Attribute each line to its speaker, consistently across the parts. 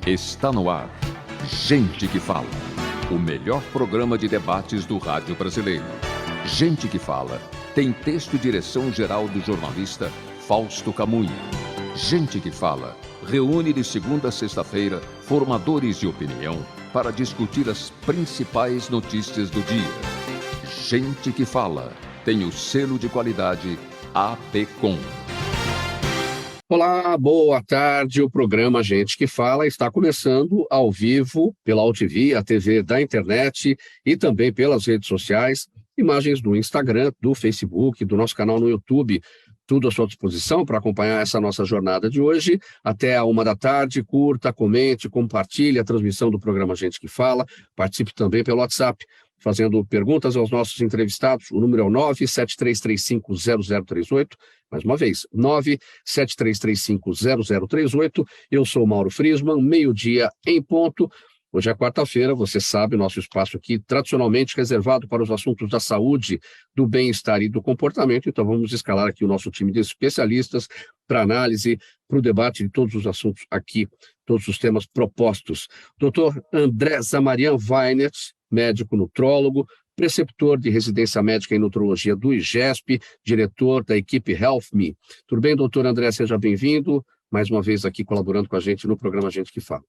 Speaker 1: Está no ar. Gente que Fala. O melhor programa de debates do rádio brasileiro. Gente que Fala tem texto e direção geral do jornalista Fausto Camunha. Gente que Fala reúne de segunda a sexta-feira formadores de opinião para discutir as principais notícias do dia. Gente que Fala tem o selo de qualidade APCOM.
Speaker 2: Olá, boa tarde. O programa Gente que Fala está começando ao vivo pela UTV, a TV da internet e também pelas redes sociais, imagens do Instagram, do Facebook, do nosso canal no YouTube. Tudo à sua disposição para acompanhar essa nossa jornada de hoje. Até a 13h, curta, comente, compartilhe a transmissão do programa Gente que Fala. Participe também pelo WhatsApp, fazendo perguntas aos nossos entrevistados. O número é o 973350038. Mais uma vez, 973350038. Eu sou Mauro Friesman, meio-dia em ponto. Hoje é quarta-feira, você sabe, o nosso espaço aqui tradicionalmente reservado para os assuntos da saúde, do bem-estar e do comportamento. Então vamos escalar aqui o nosso time de especialistas para análise, para o debate de todos os assuntos aqui, todos os temas propostos. Dr. André Zamarian Weinet, médico nutrólogo, preceptor de residência médica em nutrologia do IGESP, diretor da equipe HealthMe. Tudo bem, doutor André? Seja bem-vindo, mais uma vez aqui colaborando com a gente no programa Gente que Fala.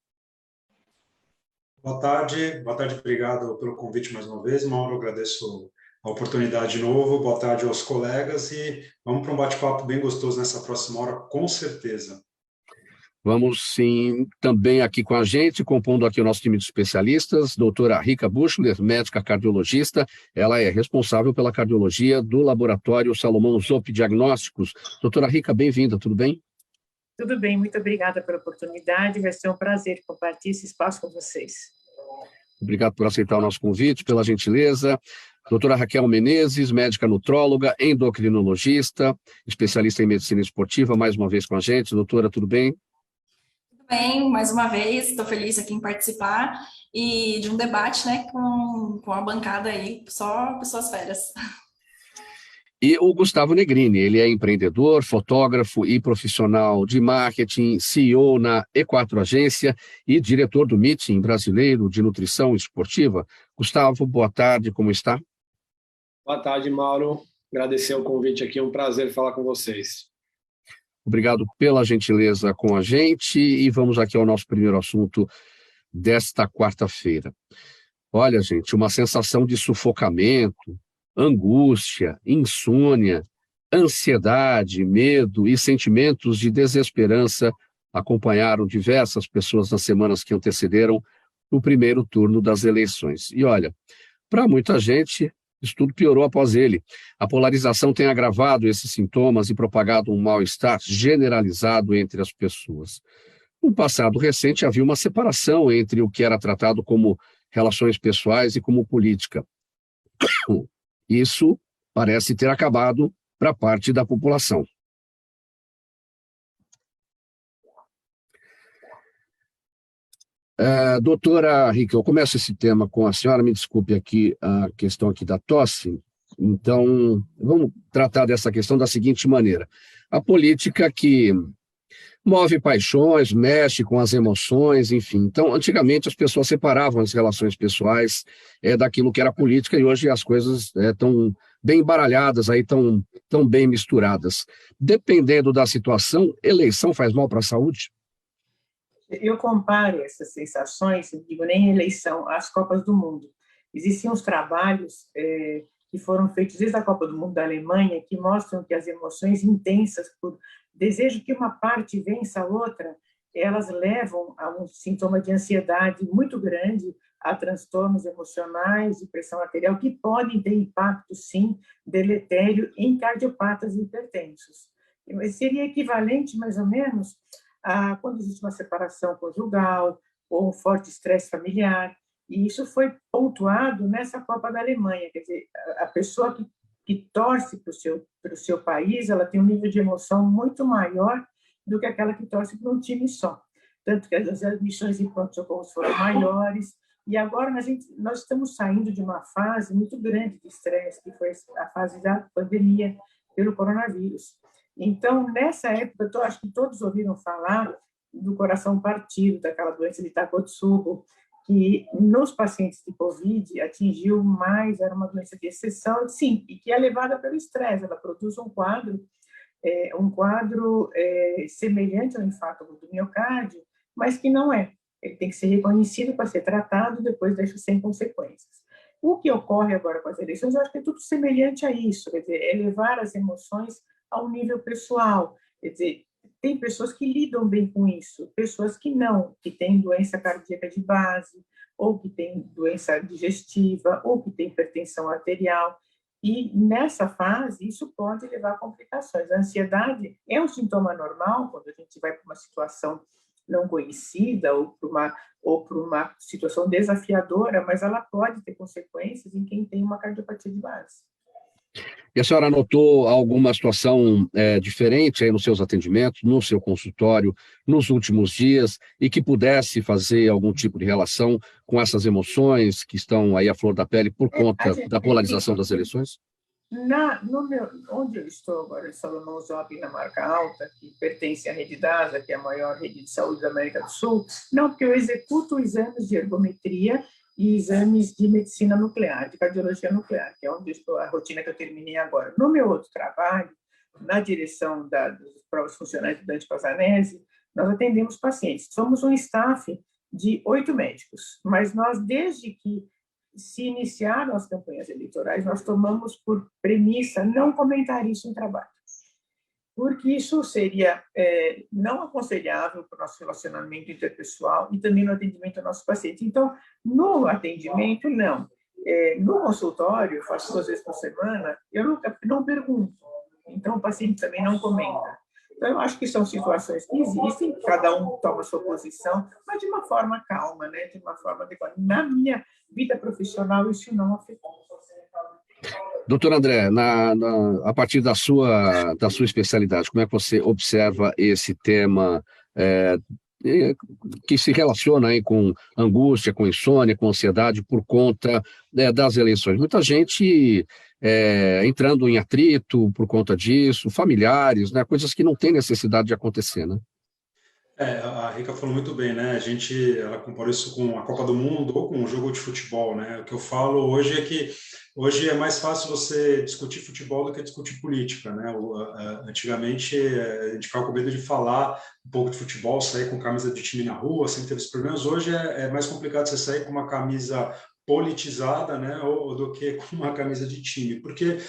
Speaker 3: Boa tarde, obrigado pelo convite mais uma vez, Mauro, agradeço a oportunidade de novo, boa tarde aos colegas e vamos para um bate-papo bem gostoso nessa próxima hora, com certeza.
Speaker 2: Vamos sim, também aqui com a gente, compondo aqui o nosso time de especialistas, doutora Rika Buchler, médica cardiologista, ela é responsável pela cardiologia do laboratório Salomão Zopp Diagnósticos. Doutora Rika, bem-vinda, tudo bem?
Speaker 4: Tudo bem, muito obrigada pela oportunidade, vai ser um prazer compartilhar esse espaço com vocês.
Speaker 2: Obrigado por aceitar o nosso convite, pela gentileza. Doutora Raquel Menezes, médica nutróloga, endocrinologista, especialista em medicina esportiva, mais uma vez com a gente. Doutora, tudo bem?
Speaker 5: Tudo bem, mais uma vez, estou feliz aqui em participar e de um debate, né, com a bancada aí, só pessoas férias.
Speaker 2: E o Gustavo Negrini, ele é empreendedor, fotógrafo e profissional de marketing, CEO na E4 Agência e diretor do Meeting Brasileiro de Nutrição Esportiva. Gustavo, boa tarde, como está?
Speaker 6: Boa tarde, Mauro. Agradecer o convite aqui, é um prazer falar com vocês.
Speaker 2: Obrigado pela gentileza com a gente e vamos aqui ao nosso primeiro assunto desta quarta-feira. Olha, gente, uma sensação de sufocamento, angústia, insônia, ansiedade, medo e sentimentos de desesperança acompanharam diversas pessoas nas semanas que antecederam o primeiro turno das eleições. E olha, para muita gente, isso tudo piorou após ele. A polarização tem agravado esses sintomas e propagado um mal-estar generalizado entre as pessoas. No passado recente, havia uma separação entre o que era tratado como relações pessoais e como política. Isso parece ter acabado para parte da população. Doutora Rika, eu começo esse tema com a senhora, me desculpe aqui a questão aqui da tosse. Então, vamos tratar dessa questão da seguinte maneira. A política que move paixões, mexe com as emoções, enfim. Então, antigamente as pessoas separavam as relações pessoais daquilo que era política e hoje as coisas estão bem embaralhadas, aí tão bem misturadas. Dependendo da situação, eleição faz mal para a saúde?
Speaker 4: Eu comparo essas sensações, não digo nem eleição, às Copas do Mundo. Existiam uns trabalhos que foram feitos desde a Copa do Mundo da Alemanha que mostram que as emoções intensas por desejo que uma parte vença a outra, elas levam a um sintoma de ansiedade muito grande, a transtornos emocionais e pressão arterial, que podem ter impacto, sim, deletério em cardiopatas hipertensos. Mas seria equivalente, mais ou menos, a quando existe uma separação conjugal ou um forte estresse familiar, e isso foi pontuado nessa Copa da Alemanha, quer dizer, a pessoa que torce para o seu país, ela tem um nível de emoção muito maior do que aquela que torce para um time só. Tanto que as admissões em pronto-socorro foram maiores, e agora nós estamos saindo de uma fase muito grande de estresse, que foi a fase da pandemia pelo coronavírus. Então, nessa época, eu acho que todos ouviram falar do coração partido, daquela doença de Takotsubo, que nos pacientes de COVID atingiu mais, era uma doença de exceção, sim, e que é levada pelo estresse, ela produz um quadro semelhante ao infarto do miocárdio, mas que não é. Ele tem que ser reconhecido para ser tratado, depois deixa sem consequências. O que ocorre agora com as eleições, eu acho que é tudo semelhante a isso, quer dizer, é levar as emoções ao nível pessoal, quer dizer, tem pessoas que lidam bem com isso, pessoas que não, que têm doença cardíaca de base, ou que têm doença digestiva, ou que têm hipertensão arterial. E nessa fase, isso pode levar a complicações. A ansiedade é um sintoma normal quando a gente vai para uma situação não conhecida ou para uma situação desafiadora, mas ela pode ter consequências em quem tem uma cardiopatia de base.
Speaker 2: E a senhora notou alguma situação diferente aí nos seus atendimentos, no seu consultório, nos últimos dias, e que pudesse fazer algum tipo de relação com essas emoções que estão aí à flor da pele por conta da polarização das eleições?
Speaker 4: Onde eu estou agora, em Salomão Zop, na Marca Alta, que pertence à Rede DASA, que é a maior rede de saúde da América do Sul, não, porque eu executo exames de ergometria e exames de medicina nuclear, de cardiologia nuclear, que é onde estou, a rotina que eu terminei agora. No meu outro trabalho, na direção das provas funcionais do Dante Pazzanese, nós atendemos pacientes. Somos um staff de 8 médicos, mas nós, desde que se iniciaram as campanhas eleitorais, nós tomamos por premissa não comentar isso em trabalho, porque isso seria não aconselhável para o nosso relacionamento interpessoal e também no atendimento ao nosso paciente. Então, no atendimento, não. No consultório, eu faço 2 vezes por semana, eu não pergunto. Então, o paciente também não comenta. Então, eu acho que são situações que existem, cada um toma a sua posição, mas de uma forma calma, né? De uma forma adequada. Na minha vida profissional, isso não afetou.
Speaker 2: Doutor André, a partir da sua especialidade, como é que você observa esse tema que se relaciona aí com angústia, com insônia, com ansiedade por conta das eleições? Muita gente entrando em atrito por conta disso, familiares, né, coisas que não têm necessidade de acontecer, né?
Speaker 3: A Rica falou muito bem, né? Ela comparou isso com a Copa do Mundo ou com um jogo de futebol, né? O que eu falo hoje é que hoje é mais fácil você discutir futebol do que discutir política, né? Antigamente a gente ficava com medo de falar um pouco de futebol, sair com camisa de time na rua, sempre teve esses problemas. Hoje é mais complicado você sair com uma camisa politizada, né, do que com uma camisa de time, porque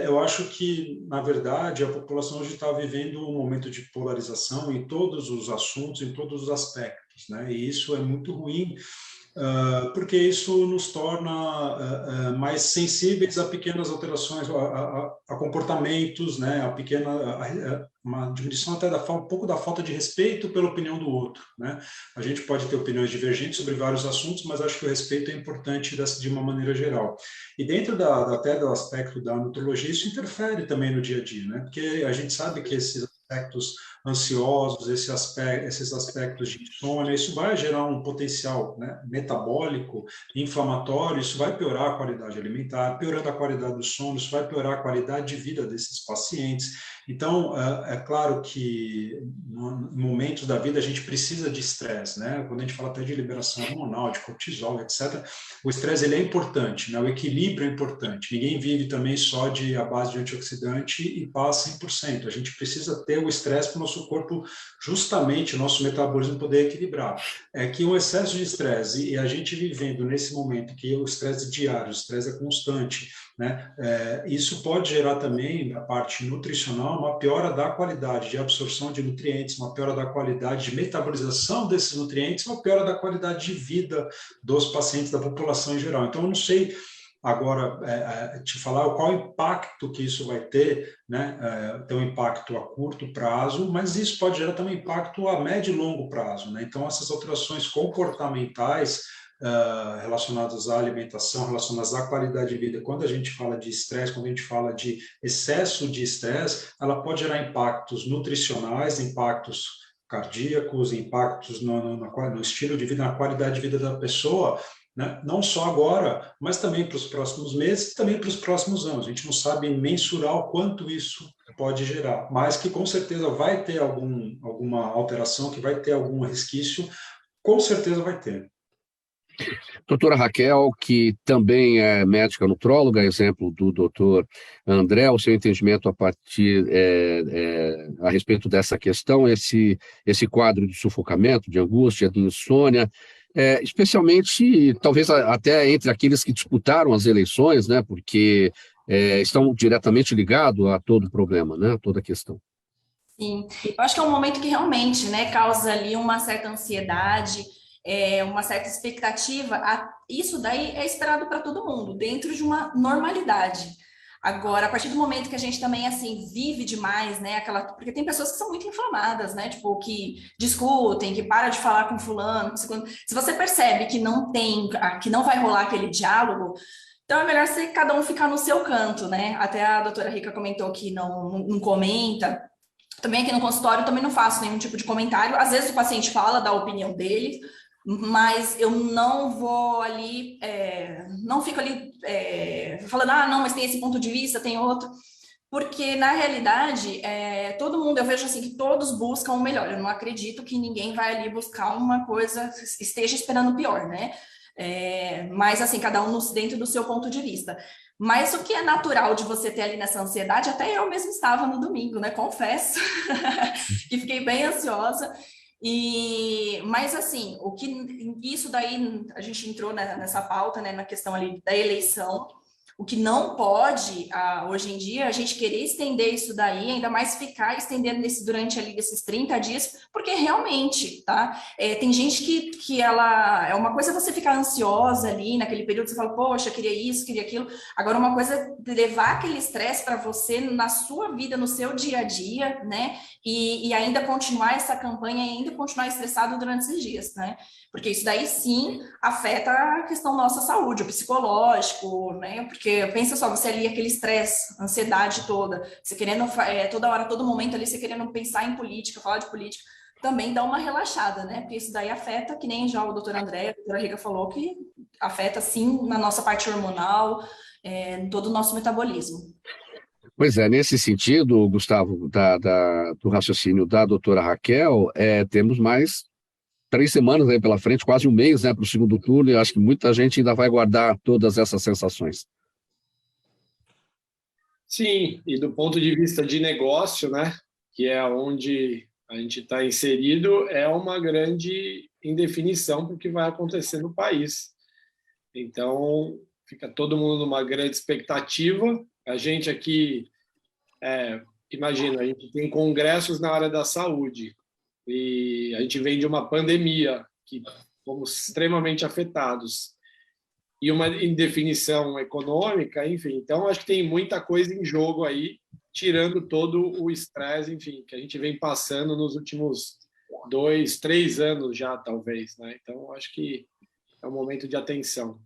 Speaker 3: eu acho que, na verdade, a população hoje está vivendo um momento de polarização em todos os assuntos, em todos os aspectos, né, e isso é muito ruim, porque isso nos torna mais sensíveis a pequenas alterações, a comportamentos, né, uma diminuição até um pouco da falta de respeito pela opinião do outro, né? A gente pode ter opiniões divergentes sobre vários assuntos, mas acho que o respeito é importante de uma maneira geral. E dentro até do aspecto da nutrologia, isso interfere também no dia a dia, né? Porque a gente sabe que esses aspectos ansiosos, esses aspectos de insônia, isso vai gerar um potencial, né, metabólico, inflamatório, isso vai piorar a qualidade alimentar, piorando a qualidade do sono, isso vai piorar a qualidade de vida desses pacientes. Então, é claro que em momentos da vida a gente precisa de estresse, né? Quando a gente fala até de liberação hormonal, de cortisol, etc., o estresse ele é importante, né? O equilíbrio é importante. Ninguém vive também só à base de antioxidante e passa 100%. A gente precisa ter o estresse para o nosso corpo, justamente o nosso metabolismo poder equilibrar. É que o excesso de estresse, e a gente vivendo nesse momento que o estresse diário, o estresse é constante, né? Isso pode gerar também, na parte nutricional, uma piora da qualidade de absorção de nutrientes, uma piora da qualidade de metabolização desses nutrientes, uma piora da qualidade de vida dos pacientes, da população em geral. Então, eu não sei agora te falar qual o impacto que isso vai ter, né? Tem um impacto a curto prazo, mas isso pode gerar também impacto a médio e longo prazo, né? Então, essas alterações comportamentais relacionadas à alimentação, relacionadas à qualidade de vida, quando a gente fala de estresse, quando a gente fala de excesso de estresse, ela pode gerar impactos nutricionais, impactos cardíacos, impactos no estilo de vida, na qualidade de vida da pessoa, né? Não só agora, mas também para os próximos meses, também para os próximos anos. A gente não sabe mensurar o quanto isso pode gerar, mas que com certeza vai ter alguma alteração, que vai ter algum resquício, com certeza vai ter.
Speaker 2: Doutora Raquel, que também é médica nutróloga, exemplo do doutor André, o seu entendimento a partir a respeito dessa questão, esse quadro de sufocamento, de angústia, de insônia, especialmente, talvez até entre aqueles que disputaram as eleições, né, porque estão diretamente ligados a todo o problema, né, toda a questão.
Speaker 5: Sim, eu acho que é um momento que realmente, né, causa ali uma certa ansiedade, uma certa expectativa. Isso daí é esperado para todo mundo, dentro de uma normalidade. Agora, a partir do momento que a gente também, assim, vive demais, né, porque tem pessoas que são muito inflamadas, né, tipo, que discutem, que param de falar com fulano, se você percebe que que não vai rolar aquele diálogo, então é melhor cada um ficar no seu canto, né, até a doutora Rica comentou que não comenta. Também aqui no consultório também não faço nenhum tipo de comentário, às vezes o paciente fala da opinião dele, mas eu não vou ali, não fico ali falando, não, mas tem esse ponto de vista, tem outro, porque na realidade, todo mundo, eu vejo assim, que todos buscam o melhor, eu não acredito que ninguém vai ali buscar uma coisa, esteja esperando o pior, né? Mas assim, cada um dentro do seu ponto de vista. Mas o que é natural de você ter ali nessa ansiedade, até eu mesmo estava no domingo, né? Confesso que fiquei bem ansiosa. Mas assim, isso daí a gente entrou nessa pauta, né, na questão ali da eleição. O que não pode, hoje em dia, a gente querer estender isso daí, ainda mais ficar estendendo durante ali esses 30 dias, porque realmente, tá? Tem gente que ela... É uma coisa você ficar ansiosa ali naquele período, você fala, poxa, queria isso, queria aquilo. Agora, uma coisa é levar aquele estresse para você na sua vida, no seu dia a dia, né? E ainda continuar essa campanha, e ainda continuar estressado durante esses dias, né? Porque isso daí, sim, afeta a questão da nossa saúde, o psicológico, né? Porque pensa só, você ali, aquele estresse, ansiedade toda, você querendo, toda hora, todo momento ali, você querendo pensar em política, falar de política, também dá uma relaxada, né? Porque isso daí afeta, que nem já o doutor André, a doutora Rica falou, que afeta, sim, na nossa parte hormonal, todo o nosso metabolismo.
Speaker 2: Pois é, nesse sentido, Gustavo, do raciocínio da doutora Raquel, temos mais 3 semanas aí pela frente, quase um mês, né, para o segundo turno, e eu acho que muita gente ainda vai guardar todas essas sensações.
Speaker 6: Sim, e do ponto de vista de negócio, né, que é onde a gente está inserido, é uma grande indefinição para o que vai acontecer no país. Então, fica todo mundo numa grande expectativa. A gente aqui, imagina, a gente tem congressos na área da saúde, e a gente vem de uma pandemia que fomos extremamente afetados e uma indefinição econômica, enfim. Então, acho que tem muita coisa em jogo aí, tirando todo o estresse, enfim, que a gente vem passando nos últimos 2, 3 anos já, talvez, né? Então, acho que é um momento de atenção.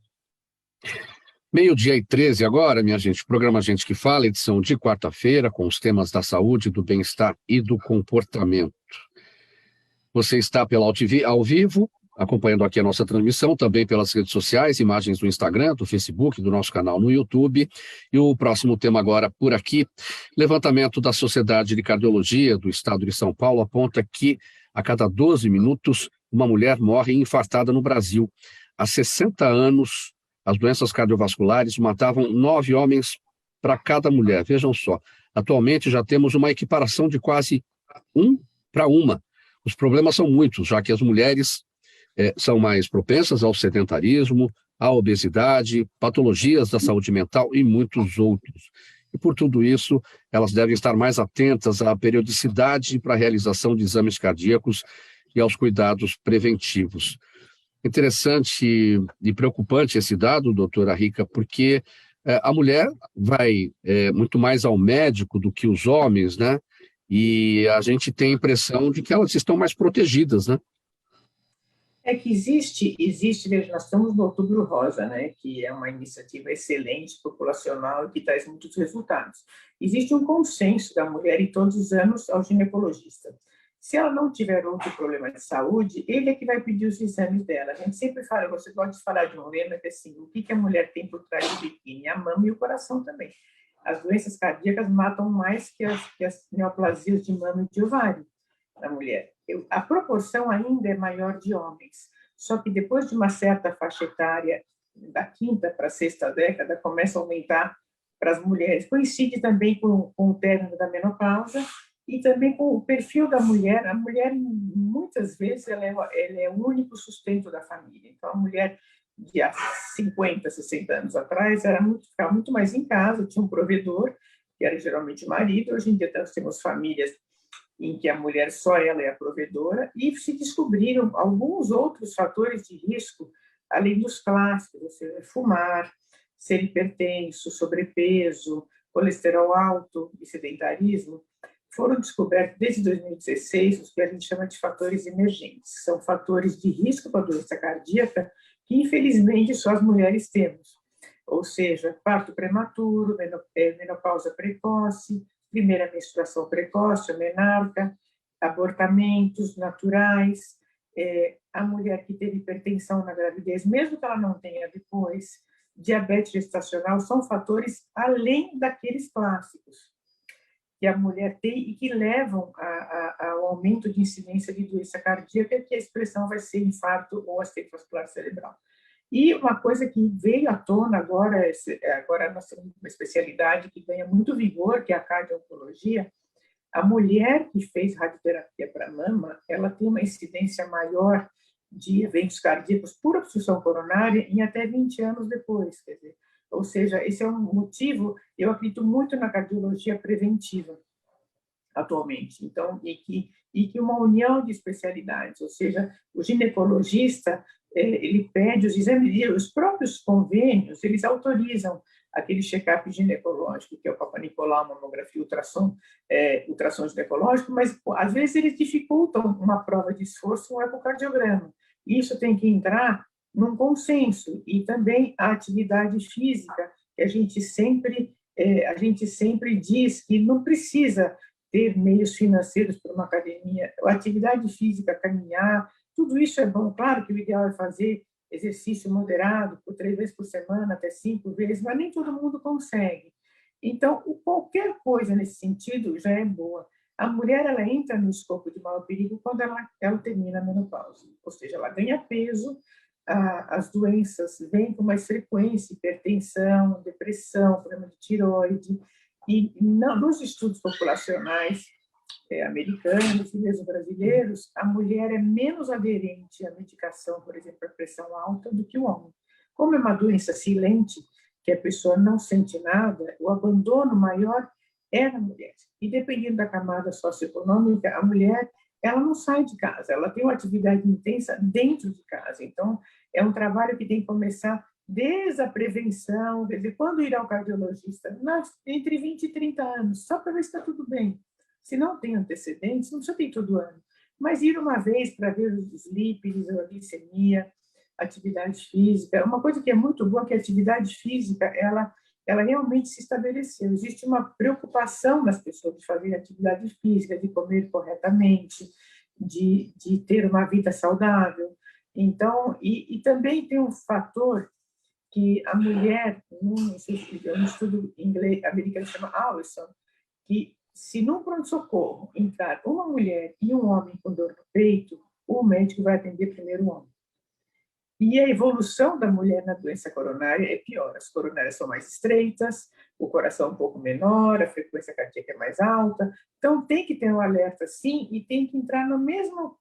Speaker 2: 12h13 agora, minha gente, programa Gente que Fala, edição de quarta-feira, com os temas da saúde, do bem-estar e do comportamento. Você está ao vivo, acompanhando aqui a nossa transmissão, também pelas redes sociais, imagens do Instagram, do Facebook, do nosso canal no YouTube. E o próximo tema agora por aqui, levantamento da Sociedade de Cardiologia do Estado de São Paulo aponta que a cada 12 minutos uma mulher morre infartada no Brasil. Há 60 anos, as doenças cardiovasculares matavam 9 homens para cada mulher. Vejam só, atualmente já temos uma equiparação de quase 1 para 1. Os problemas são muitos, já que as mulheres são mais propensas ao sedentarismo, à obesidade, patologias da saúde mental e muitos outros. E por tudo isso, elas devem estar mais atentas à periodicidade para a realização de exames cardíacos e aos cuidados preventivos. Interessante e preocupante esse dado, doutora Rica, porque a mulher vai muito mais ao médico do que os homens, né? E a gente tem a impressão de que elas estão mais protegidas, né?
Speaker 4: É que existe, veja, nós estamos no Outubro Rosa, né, que é uma iniciativa excelente, populacional e que traz muitos resultados. Existe um consenso da mulher ir todos os anos ao ginecologista. Se ela não tiver outro problema de saúde, ele é que vai pedir os exames dela. A gente sempre fala, você pode falar de um lema que assim, o que a mulher tem por trás do biquíni? A mama e o coração também. As doenças cardíacas matam mais que as neoplasias de mama e de ovário na mulher. A proporção ainda é maior de homens, só que depois de uma certa faixa etária, da quinta para a sexta década, começa a aumentar para as mulheres. Coincide também com o término da menopausa e também com o perfil da mulher. A mulher, muitas vezes, ela é o único sustento da família. Então, a mulher de há 50, 60 anos atrás ficava muito mais em casa, tinha um provedor, que era geralmente o marido. Hoje em dia nós temos famílias em que a mulher só ela é a provedora, e se descobriram alguns outros fatores de risco, além dos clássicos, ou seja, fumar, ser hipertenso, sobrepeso, colesterol alto e sedentarismo. Foram descobertos desde 2016 os que a gente chama de fatores emergentes. São fatores de risco para a doença cardíaca que, infelizmente, só as mulheres temos. Ou seja, parto prematuro, menopausa precoce, primeira menstruação precoce, a menarca, abortamentos naturais, a mulher que teve hipertensão na gravidez, mesmo que ela não tenha depois, diabetes gestacional, são fatores além daqueles clássicos que a mulher tem e que levam ao aumento de incidência de doença cardíaca, que a expressão vai ser infarto ou acidente vascular cerebral. E uma coisa que veio à tona agora nós temos uma especialidade que ganha muito vigor, que é a cardio-oncologia. A mulher que fez radioterapia para mama, ela tem uma incidência maior de eventos cardíacos por obstrução coronária em até 20 anos depois. Quer dizer, ou seja, esse é um motivo, eu acredito muito na cardiologia preventiva atualmente. Então, e que uma união de especialidades, ou seja, o ginecologista, ele pede os exames, os próprios convênios, eles autorizam aquele check-up ginecológico, que é o Papa Nicolau, mamografia, ultrassom ginecológico, mas às vezes eles dificultam uma prova de esforço, um ecocardiograma. Isso tem que entrar num consenso, e também a atividade física, que a gente sempre diz que não precisa ter meios financeiros para uma academia. A atividade física, caminhar, tudo isso é bom. Claro que o ideal é fazer exercício moderado, por 3 vezes por semana, até 5 vezes, mas nem todo mundo consegue. Então, qualquer coisa nesse sentido já é boa. A mulher, ela entra no escopo de maior perigo quando ela termina a menopausa, ou seja, ela ganha peso, as doenças vêm com mais frequência, hipertensão, depressão, problema de tireoide, e nos estudos populacionais americanos e mesmo brasileiros, a mulher é menos aderente à medicação, por exemplo, para pressão alta, do que o homem. Como é uma doença silente, que a pessoa não sente nada, o abandono maior é na mulher. E dependendo da camada socioeconômica, a mulher, ela não sai de casa, ela tem uma atividade intensa dentro de casa. Então, é um trabalho que tem que começar desde a prevenção, quer dizer, quando ir ao cardiologista? Entre 20 e 30 anos, só para ver se está tudo bem. Se não tem antecedentes, não precisa ter todo ano, mas ir uma vez para ver os lípides, a glicemia, atividade física. Uma coisa que é muito boa é que a atividade física, ela realmente se estabeleceu. Existe uma preocupação nas pessoas de fazer atividade física, de comer corretamente, de ter uma vida saudável. Então, e também tem um fator que a mulher, um estudo inglês, americano chama Allison, que se num pronto-socorro entrar uma mulher e um homem com dor no peito, o médico vai atender primeiro o homem. E a evolução da mulher na doença coronária é pior. As coronárias são mais estreitas, o coração um pouco menor, a frequência cardíaca é mais alta. Então, tem que ter um alerta, sim, e tem que entrar no mesmo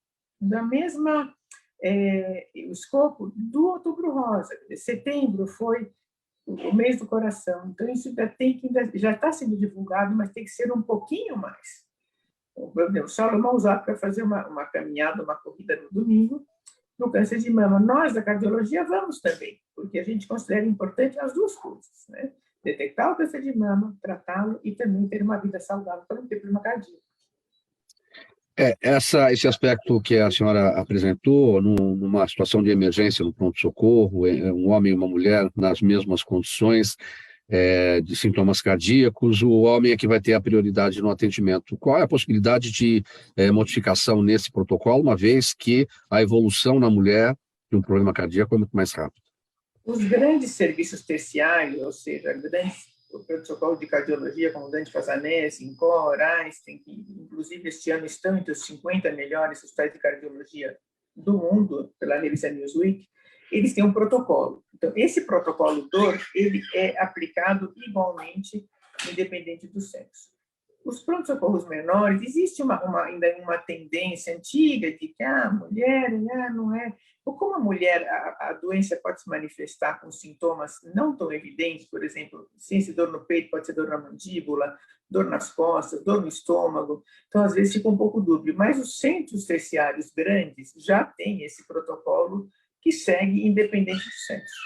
Speaker 4: o escopo do Outubro Rosa. Setembro foi o mês do coração. Então, isso já está sendo divulgado, mas tem que ser um pouquinho mais. O Salomão usava para fazer uma caminhada, uma corrida no domingo, no câncer de mama. Nós, da cardiologia, vamos também, porque a gente considera importante as duas coisas, né? Detectar o câncer de mama, tratá-lo e também ter uma vida saudável para não ter problema cardíaco.
Speaker 2: Esse aspecto que a senhora apresentou, numa situação de emergência no pronto-socorro, um homem e uma mulher nas mesmas condições, de sintomas cardíacos, o homem é que vai ter a prioridade no atendimento. Qual é a possibilidade de modificação nesse protocolo, uma vez que a evolução na mulher de um problema cardíaco é muito mais rápida?
Speaker 4: Os grandes serviços terciários, ou seja, o protocolo de cardiologia, como o Dante Fazanese, INCOR, Einstein, que inclusive este ano estão entre os 50 melhores hospitais de cardiologia do mundo, pela revista Newsweek, eles têm um protocolo. Então, esse protocolo DOR, ele é aplicado igualmente, independente do sexo. Os pronto-socorros menores, existe ainda uma tendência antiga de que a mulher não é... Ou como a mulher, a doença pode se manifestar com sintomas não tão evidentes, por exemplo, sem ser dor no peito, pode ser dor na mandíbula, dor nas costas, dor no estômago. Então, às vezes, fica um pouco dúbio. Mas os centros terciários grandes já têm esse protocolo que segue independente do sexo.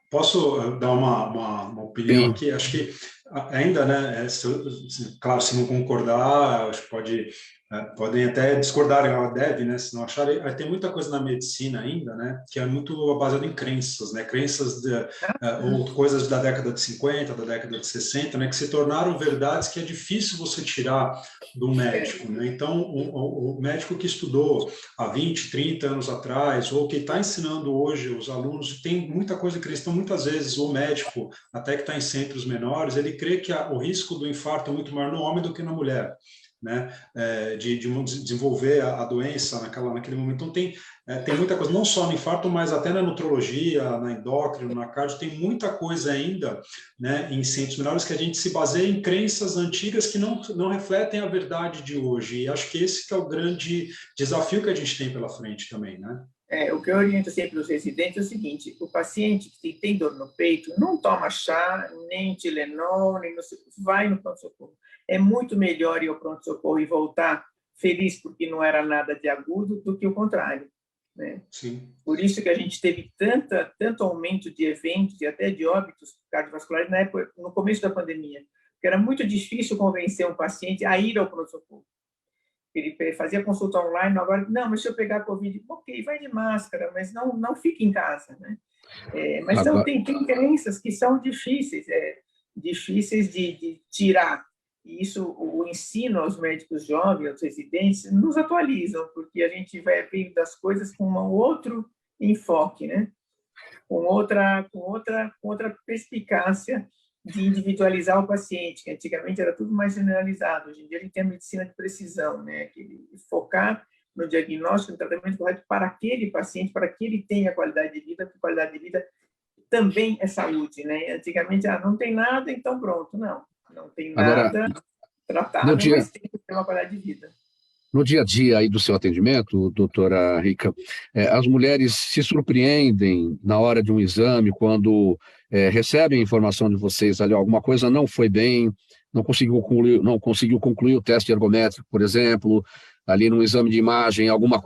Speaker 3: Posso dar uma opinião aqui? Acho que ainda, né? Claro, se não concordar, acho que podem até discordar, ela deve, né? Se não acharem, tem muita coisa na medicina ainda, né? Que é muito baseada em crenças, né? Crenças ou coisas da década de 50, da década de 60, né? Que se tornaram verdades que é difícil você tirar do médico, né? Então, o médico que estudou há 20, 30 anos atrás, ou que está ensinando hoje os alunos, tem muita coisa que eles estão, muitas vezes, o médico, até que está em centros menores, ele crê que o risco do infarto é muito maior no homem do que na mulher, né? De desenvolver a doença naquele momento. Então, tem muita coisa, não só no infarto, mas até na nutrologia, na endócrino, na cardio, tem muita coisa ainda, né, em centros menores que a gente se baseia em crenças antigas que não refletem a verdade de hoje. E acho que esse que é o grande desafio que a gente tem pela frente também, né?
Speaker 4: O que eu oriento sempre os residentes é o seguinte: o paciente que tem dor no peito não toma chá, nem Tilenol, vai no pronto-socorro. É muito melhor ir ao pronto-socorro e voltar feliz porque não era nada de agudo do que o contrário, né?
Speaker 3: Sim.
Speaker 4: Por isso que a gente teve tanto aumento de eventos e até de óbitos cardiovasculares no começo da pandemia, porque era muito difícil convencer um paciente a ir ao pronto-socorro. Ele fazia consulta online, agora, não, mas se eu pegar Covid, ok, vai de máscara, mas não fique em casa, né? Mas então, tem crenças que são difíceis de tirar. E isso, o ensino aos médicos jovens, aos residentes, nos atualizam, porque a gente vai vendo das coisas com um outro enfoque, né? Com outra perspicácia de individualizar o paciente, que antigamente era tudo mais generalizado. Hoje em dia a gente tem a medicina de precisão, né? Que focar no diagnóstico, no tratamento correto para aquele paciente, para que ele tenha qualidade de vida, porque qualidade de vida também é saúde, né? Antigamente, não tem nada, então pronto. Não tem nada tratado, mas tem que ter uma qualidade de vida.
Speaker 2: No dia a dia aí do seu atendimento, doutora Rica, as mulheres se surpreendem na hora de um exame, quando recebem a informação de vocês ali, alguma coisa não foi bem, não conseguiu concluir o teste ergométrico, por exemplo, ali no exame de imagem, alguma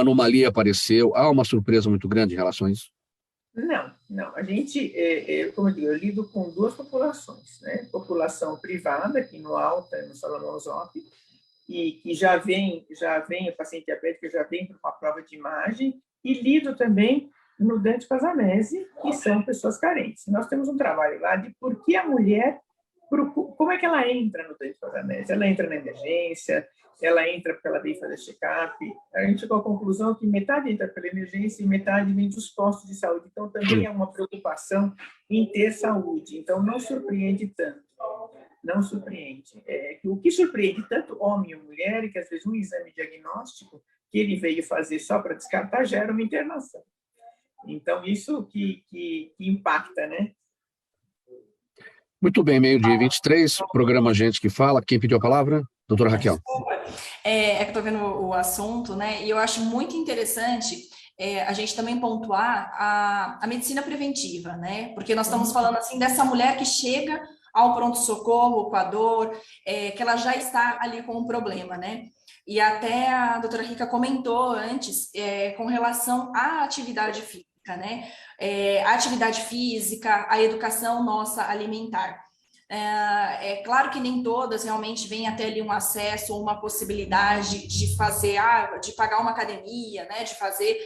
Speaker 2: anomalia apareceu, há uma surpresa muito grande em relação a isso?
Speaker 4: Não. A gente, como eu digo, eu lido com duas populações, né? População privada, aqui no Alta, no Salomão Zop, e que já vem o paciente diabético, já vem para uma prova de imagem, e lido também no Dante Fazanese, que são pessoas carentes. Nós temos um trabalho lá de por que a mulher, como é que ela entra no Dante Fazanese? Ela entra na emergência, ela entra porque ela vem fazer check-up. A gente chegou à conclusão que metade entra pela emergência e metade vem dos postos de saúde. Então, também é uma preocupação em ter saúde. Então, não surpreende tanto. Não surpreende. O que surpreende tanto homem e mulher é que, às vezes, um exame diagnóstico que ele veio fazer só para descartar gera uma internação. Então, isso que impacta, né?
Speaker 2: Muito bem, 12h23, programa Gente que Fala. Quem pediu a palavra? Doutora Raquel.
Speaker 5: Que estou vendo o assunto, né? E eu acho muito interessante a gente também pontuar a medicina preventiva, né? Porque nós estamos falando assim dessa mulher que chega ao pronto-socorro com a dor, que ela já está ali com um problema, né? E até a doutora Rica comentou antes com relação à atividade física, né? A atividade física, a educação nossa alimentar. É claro que nem todas realmente vêm até ali um acesso ou uma possibilidade de fazer, de pagar uma academia, né? De fazer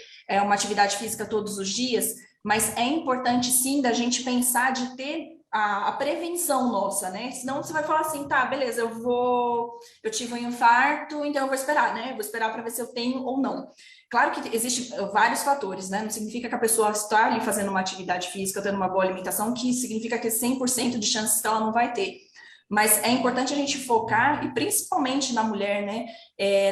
Speaker 5: uma atividade física todos os dias, mas é importante sim da gente pensar de ter a prevenção nossa, né? Senão você vai falar assim, tá, beleza, eu tive um infarto, então eu vou esperar, né? Vou esperar para ver se eu tenho ou não. Claro que existem vários fatores, né? Não significa que a pessoa está ali fazendo uma atividade física, tendo uma boa alimentação, que significa que 100% de chances que ela não vai ter. Mas é importante a gente focar, e principalmente na mulher, né?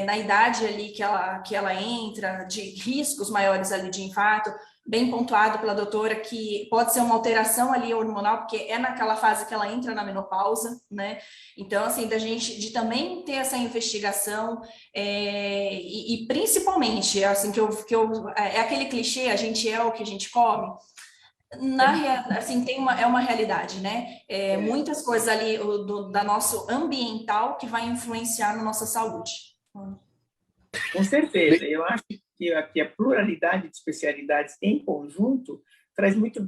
Speaker 5: Na idade ali que ela entra, de riscos maiores ali de infarto, bem pontuado pela doutora, que pode ser uma alteração ali hormonal, porque é naquela fase que ela entra na menopausa, né? Então, assim, de também ter essa investigação, e principalmente, assim, é aquele clichê, a gente é o que a gente come. Assim, é uma realidade, né? Muitas coisas ali da nosso ambiental que vai influenciar na nossa saúde.
Speaker 4: Com certeza. Eu acho que aqui a pluralidade de especialidades em conjunto faz muito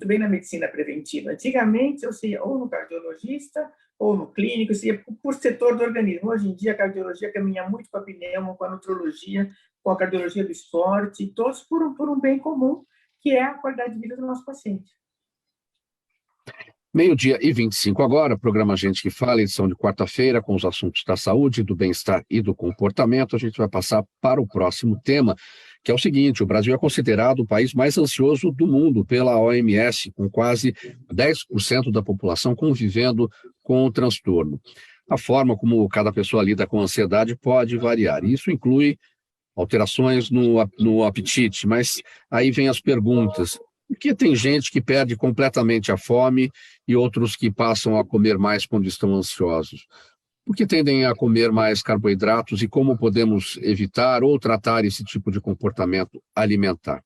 Speaker 4: bem na medicina preventiva. Antigamente, eu ia ou no cardiologista ou no clínico, eu ia por setor do organismo. Hoje em dia, a cardiologia caminha muito com a pneumo, com a nutrologia, com a cardiologia do esporte, todos por um bem comum, que é a qualidade de vida do nosso paciente.
Speaker 2: 12h25 agora, programa Gente que Fala, edição de quarta-feira, com os assuntos da saúde, do bem-estar e do comportamento. A gente vai passar para o próximo tema, que é o seguinte: o Brasil é considerado o país mais ansioso do mundo pela OMS, com quase 10% da população convivendo com o transtorno. A forma como cada pessoa lida com a ansiedade pode variar. Isso inclui alterações no apetite, mas aí vem as perguntas. Por que tem gente que perde completamente a fome e outros que passam a comer mais quando estão ansiosos? Por que tendem a comer mais carboidratos e como podemos evitar ou tratar esse tipo de comportamento alimentar?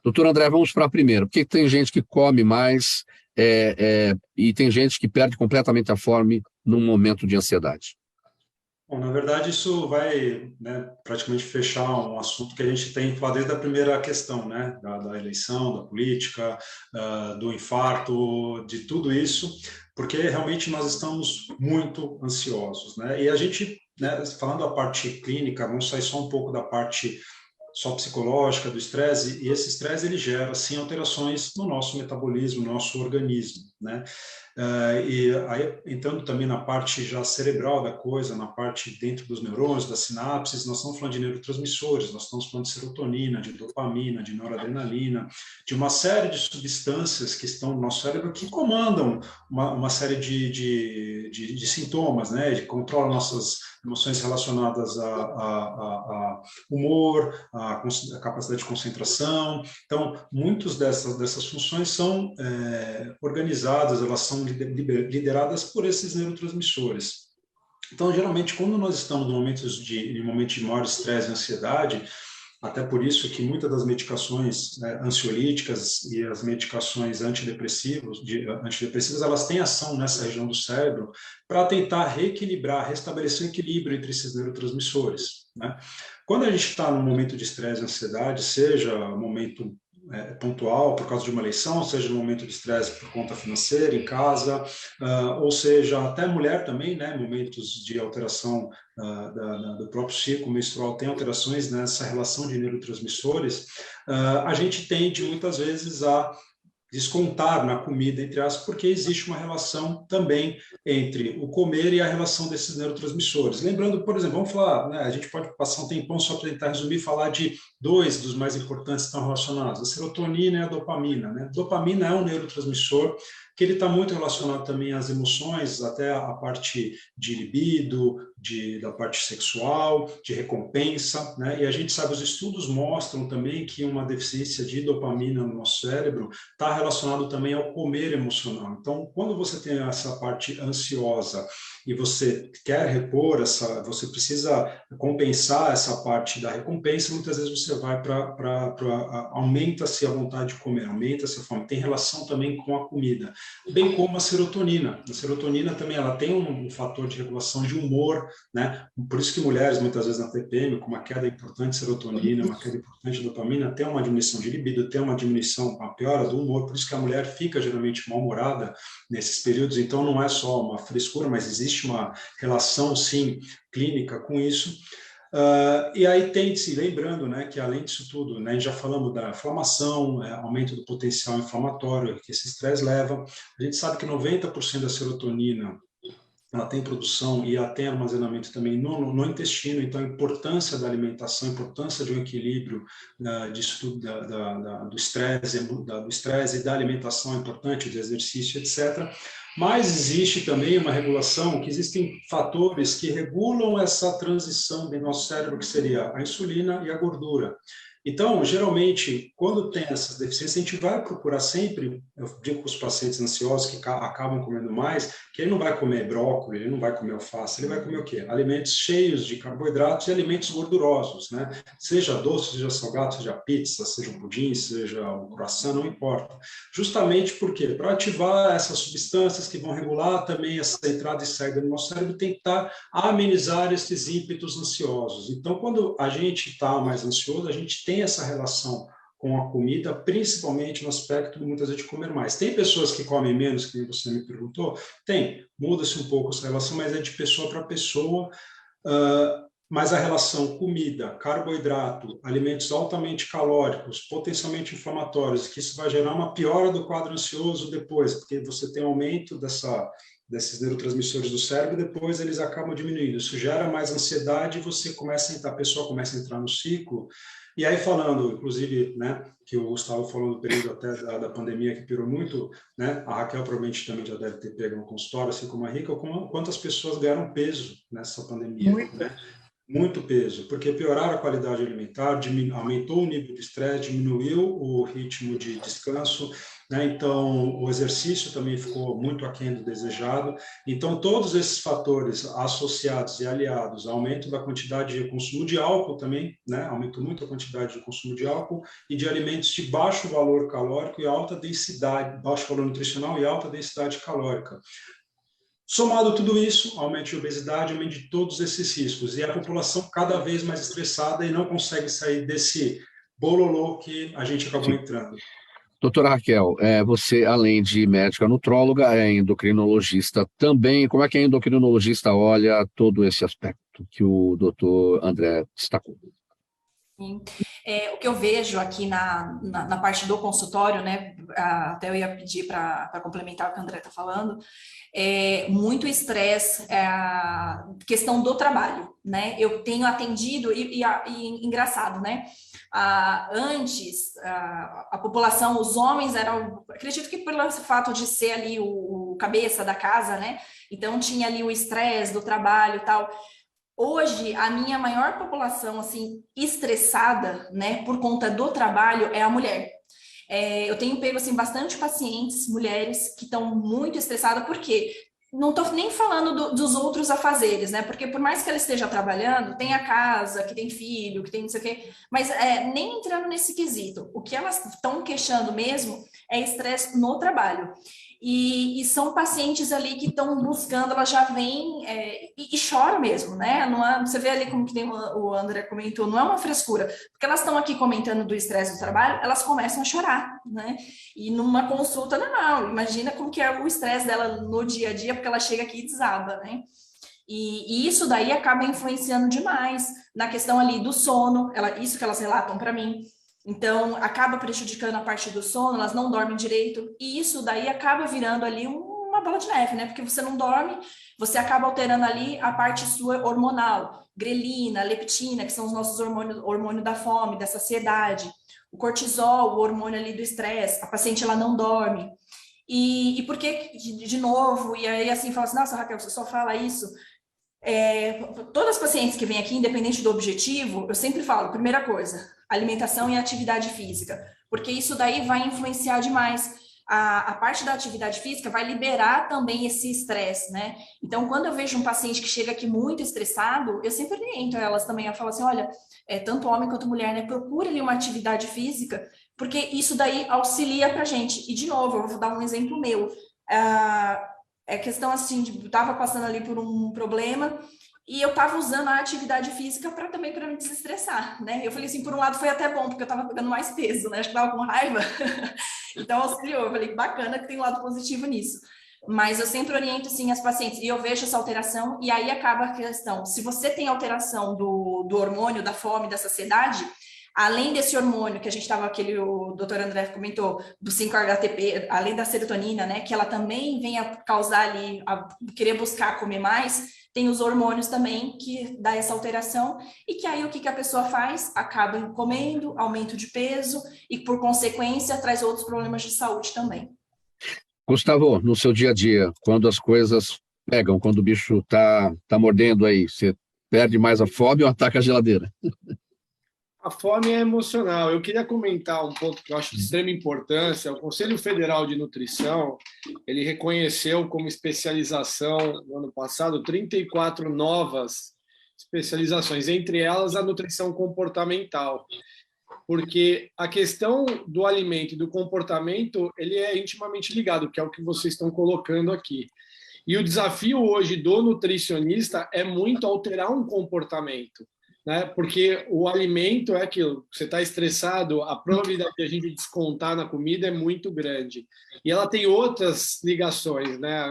Speaker 2: Doutor André, vamos para a primeira. Por que tem gente que come mais e tem gente que perde completamente a fome num momento de ansiedade?
Speaker 3: Bom, na verdade, isso vai, né, praticamente fechar um assunto que a gente tem falado desde a primeira questão, né, da eleição, da política, do infarto, de tudo isso, porque realmente nós estamos muito ansiosos, né? E a gente, né, falando da parte clínica, vamos sair só um pouco da parte só psicológica do estresse, e esse estresse ele gera, sim, alterações no nosso metabolismo, no nosso organismo, né? E aí, entrando também na parte já cerebral da coisa, na parte dentro dos neurônios, das sinapses, nós estamos falando de neurotransmissores, nós estamos falando de serotonina, de dopamina, de noradrenalina, de uma série de substâncias que estão no nosso cérebro que comandam uma série de sintomas, né? Que controlam nossas emoções relacionadas a humor, a capacidade de concentração. Então, muitas dessas funções são organizadas, elas são lideradas por esses neurotransmissores. Então, geralmente, quando nós estamos em momento de maior estresse e ansiedade, até por isso que muitas das medicações ansiolíticas e as medicações antidepressivas, elas têm ação nessa região do cérebro para tentar reequilibrar, restabelecer o equilíbrio entre esses neurotransmissores, né? Quando a gente está num momento de estresse e ansiedade, seja um momento pontual por causa de uma eleição, seja no momento de estresse por conta financeira, em casa, ou seja, até mulher também, né, momentos de alteração do próprio ciclo menstrual tem alterações nessa relação de neurotransmissores, a gente tende muitas vezes a descontar na comida, entre aspas, porque existe uma relação também entre o comer e a relação desses neurotransmissores. Lembrando, por exemplo, vamos falar, né, a gente pode passar um tempão só para tentar resumir, falar de dois dos mais importantes que estão relacionados, a serotonina e a dopamina, né? A dopamina é um neurotransmissor que ele está muito relacionado também às emoções, até a parte de libido, da parte sexual, de recompensa, né? E a gente sabe, os estudos mostram também que uma deficiência de dopamina no nosso cérebro está relacionado também ao comer emocional. Então, quando você tem essa parte ansiosa e você quer repor você precisa compensar essa parte da recompensa, muitas vezes você vai aumenta-se a vontade de comer, aumenta-se a fome. Tem relação também com a comida, bem como a serotonina. A serotonina também ela tem um fator de regulação de humor, né? Por isso que mulheres, muitas vezes na TPM, com uma queda importante de serotonina, uma queda importante de dopamina, tem uma diminuição de libido, tem uma piora do humor, por isso que a mulher fica geralmente mal-humorada nesses períodos. Então, não é só uma frescura, mas existe uma relação, sim, clínica com isso. E aí tem-se, lembrando, né, que além disso tudo, né, já falamos da inflamação, aumento do potencial inflamatório que esse estresse leva. A gente sabe que 90% da serotonina ela tem produção e ela tem armazenamento também no intestino, então a importância da alimentação, a importância de um equilíbrio disso, do estresse e da alimentação é importante, do exercício, etc. Mas existe também uma regulação, que existem fatores que regulam essa transição do nosso cérebro, que seria a insulina e a gordura. Então, geralmente, quando tem essas deficiências, a gente vai procurar sempre, eu digo para os pacientes ansiosos que acabam comendo mais, que ele não vai comer brócolis, ele não vai comer alface, ele vai comer o quê? Alimentos cheios de carboidratos e alimentos gordurosos, né? Seja doce, seja salgado, seja pizza, seja um pudim, seja um croissant, não importa. Justamente por quê? Para ativar essas substâncias que vão regular também essa entrada e saída do nosso cérebro, tentar amenizar esses ímpetos ansiosos. Então, quando a gente está mais ansioso, a gente tem essa relação com a comida, principalmente no aspecto, muitas vezes, de comer mais. Tem pessoas que comem menos, que você me perguntou? Tem, muda-se um pouco essa relação, mas é de pessoa para pessoa, mas a relação comida, carboidrato, alimentos altamente calóricos, potencialmente inflamatórios, que isso vai gerar uma piora do quadro ansioso depois, porque você tem aumento desses neurotransmissores do cérebro, depois eles acabam diminuindo. Isso gera mais ansiedade e a pessoa começa a entrar no ciclo. E aí falando, inclusive, né, que o Gustavo falou do período até da pandemia, que pirou muito, né, a Raquel provavelmente também já deve ter pego um consultório, assim como a Rica, quantas pessoas ganharam peso nessa pandemia, né? Muito peso, porque pioraram a qualidade alimentar, aumentou o nível de estresse, diminuiu o ritmo de descanso, né? Então, o exercício também ficou muito aquém do desejado. Então, todos esses fatores associados e aliados ao aumento da quantidade de consumo de álcool também, né? Aumentou muito a quantidade de consumo de álcool e de alimentos de baixo valor calórico e alta densidade, baixo valor nutricional e alta densidade calórica. Somado tudo isso, aumento de obesidade, aumento de todos esses riscos. E a população cada vez mais estressada e não consegue sair desse bololô que a gente acabou entrando.
Speaker 2: Doutora Raquel, você, além de médica nutróloga, é endocrinologista também. Como é que a endocrinologista olha todo esse aspecto que o doutor André destacou?
Speaker 5: Sim. O que eu vejo aqui na parte do consultório, né, até eu ia pedir para complementar o que o André está falando, muito estresse, questão do trabalho, né? Eu tenho atendido, e engraçado, né? Antes, a população, os homens eram, acredito que pelo fato de ser ali o cabeça da casa, né? Então tinha ali o estresse do trabalho e tal. Hoje, a minha maior população, assim, estressada, né, por conta do trabalho é a mulher. Eu tenho pego, assim, bastante pacientes, mulheres, que estão muito estressadas, porque não estou nem falando dos outros afazeres, né, porque por mais que ela esteja trabalhando, tem a casa, que tem filho, que tem não sei o quê, mas nem entrando nesse quesito. O que elas estão queixando mesmo é estresse no trabalho. E são pacientes ali que estão buscando, elas já vêm e choram mesmo, né? Não é, você vê ali como que o André comentou, não é uma frescura, porque elas estão aqui comentando do estresse do trabalho, elas começam a chorar, né? E numa consulta normal, imagina como que é o estresse dela no dia a dia, porque ela chega aqui e desaba, né? E isso daí acaba influenciando demais na questão ali do sono, isso que elas relatam para mim. Então, acaba prejudicando a parte do sono, elas não dormem direito, e isso daí acaba virando ali uma bola de neve, né? Porque você não dorme, você acaba alterando ali a parte sua hormonal, grelina, leptina, que são os nossos hormônios da fome, da saciedade, o cortisol, o hormônio ali do estresse, a paciente ela não dorme. E por que, de novo, e aí assim, fala assim, nossa, Raquel, você só fala isso. Todas as pacientes que vêm aqui, independente do objetivo, eu sempre falo, primeira coisa, alimentação e atividade física, porque isso daí vai influenciar demais. A parte da atividade física vai liberar também esse estresse, né? Então, quando eu vejo um paciente que chega aqui muito estressado, eu sempre oriento elas também a falar assim, olha, tanto homem quanto mulher, né? Procure ali uma atividade física, porque isso daí auxilia pra gente. E, de novo, eu vou dar um exemplo meu. Questão assim, eu estava passando ali por um problema e eu estava usando a atividade física para me desestressar, né? Eu falei assim, por um lado foi até bom, porque eu estava pegando mais peso, né? Acho que estava com raiva, então auxiliou. Eu falei, bacana que tem um lado positivo nisso. Mas eu sempre oriento, assim, as pacientes, e eu vejo essa alteração, e aí acaba a questão. Se você tem alteração do hormônio, da fome, da saciedade, além desse hormônio que a gente estava, o doutor André comentou, do 5-HTP, além da serotonina, né, que ela também vem a causar ali, a querer buscar comer mais, tem os hormônios também que dá essa alteração, e que aí o que a pessoa faz? Acaba comendo, aumento de peso, e por consequência traz outros problemas de saúde também.
Speaker 2: Gustavo, no seu dia a dia, quando as coisas pegam, quando o bicho tá mordendo aí, você perde mais a fome ou ataca a geladeira?
Speaker 6: A fome é emocional. Eu queria comentar um ponto que eu acho de extrema importância. O Conselho Federal de Nutrição, ele reconheceu como especialização, no ano passado, 34 novas especializações, entre elas a nutrição comportamental. Porque a questão do alimento e do comportamento, ele é intimamente ligado, que é o que vocês estão colocando aqui. E o desafio hoje do nutricionista é muito alterar um comportamento, né? Porque o alimento é aquilo, você está estressado, a probabilidade de a gente descontar na comida é muito grande. E ela tem outras ligações, né?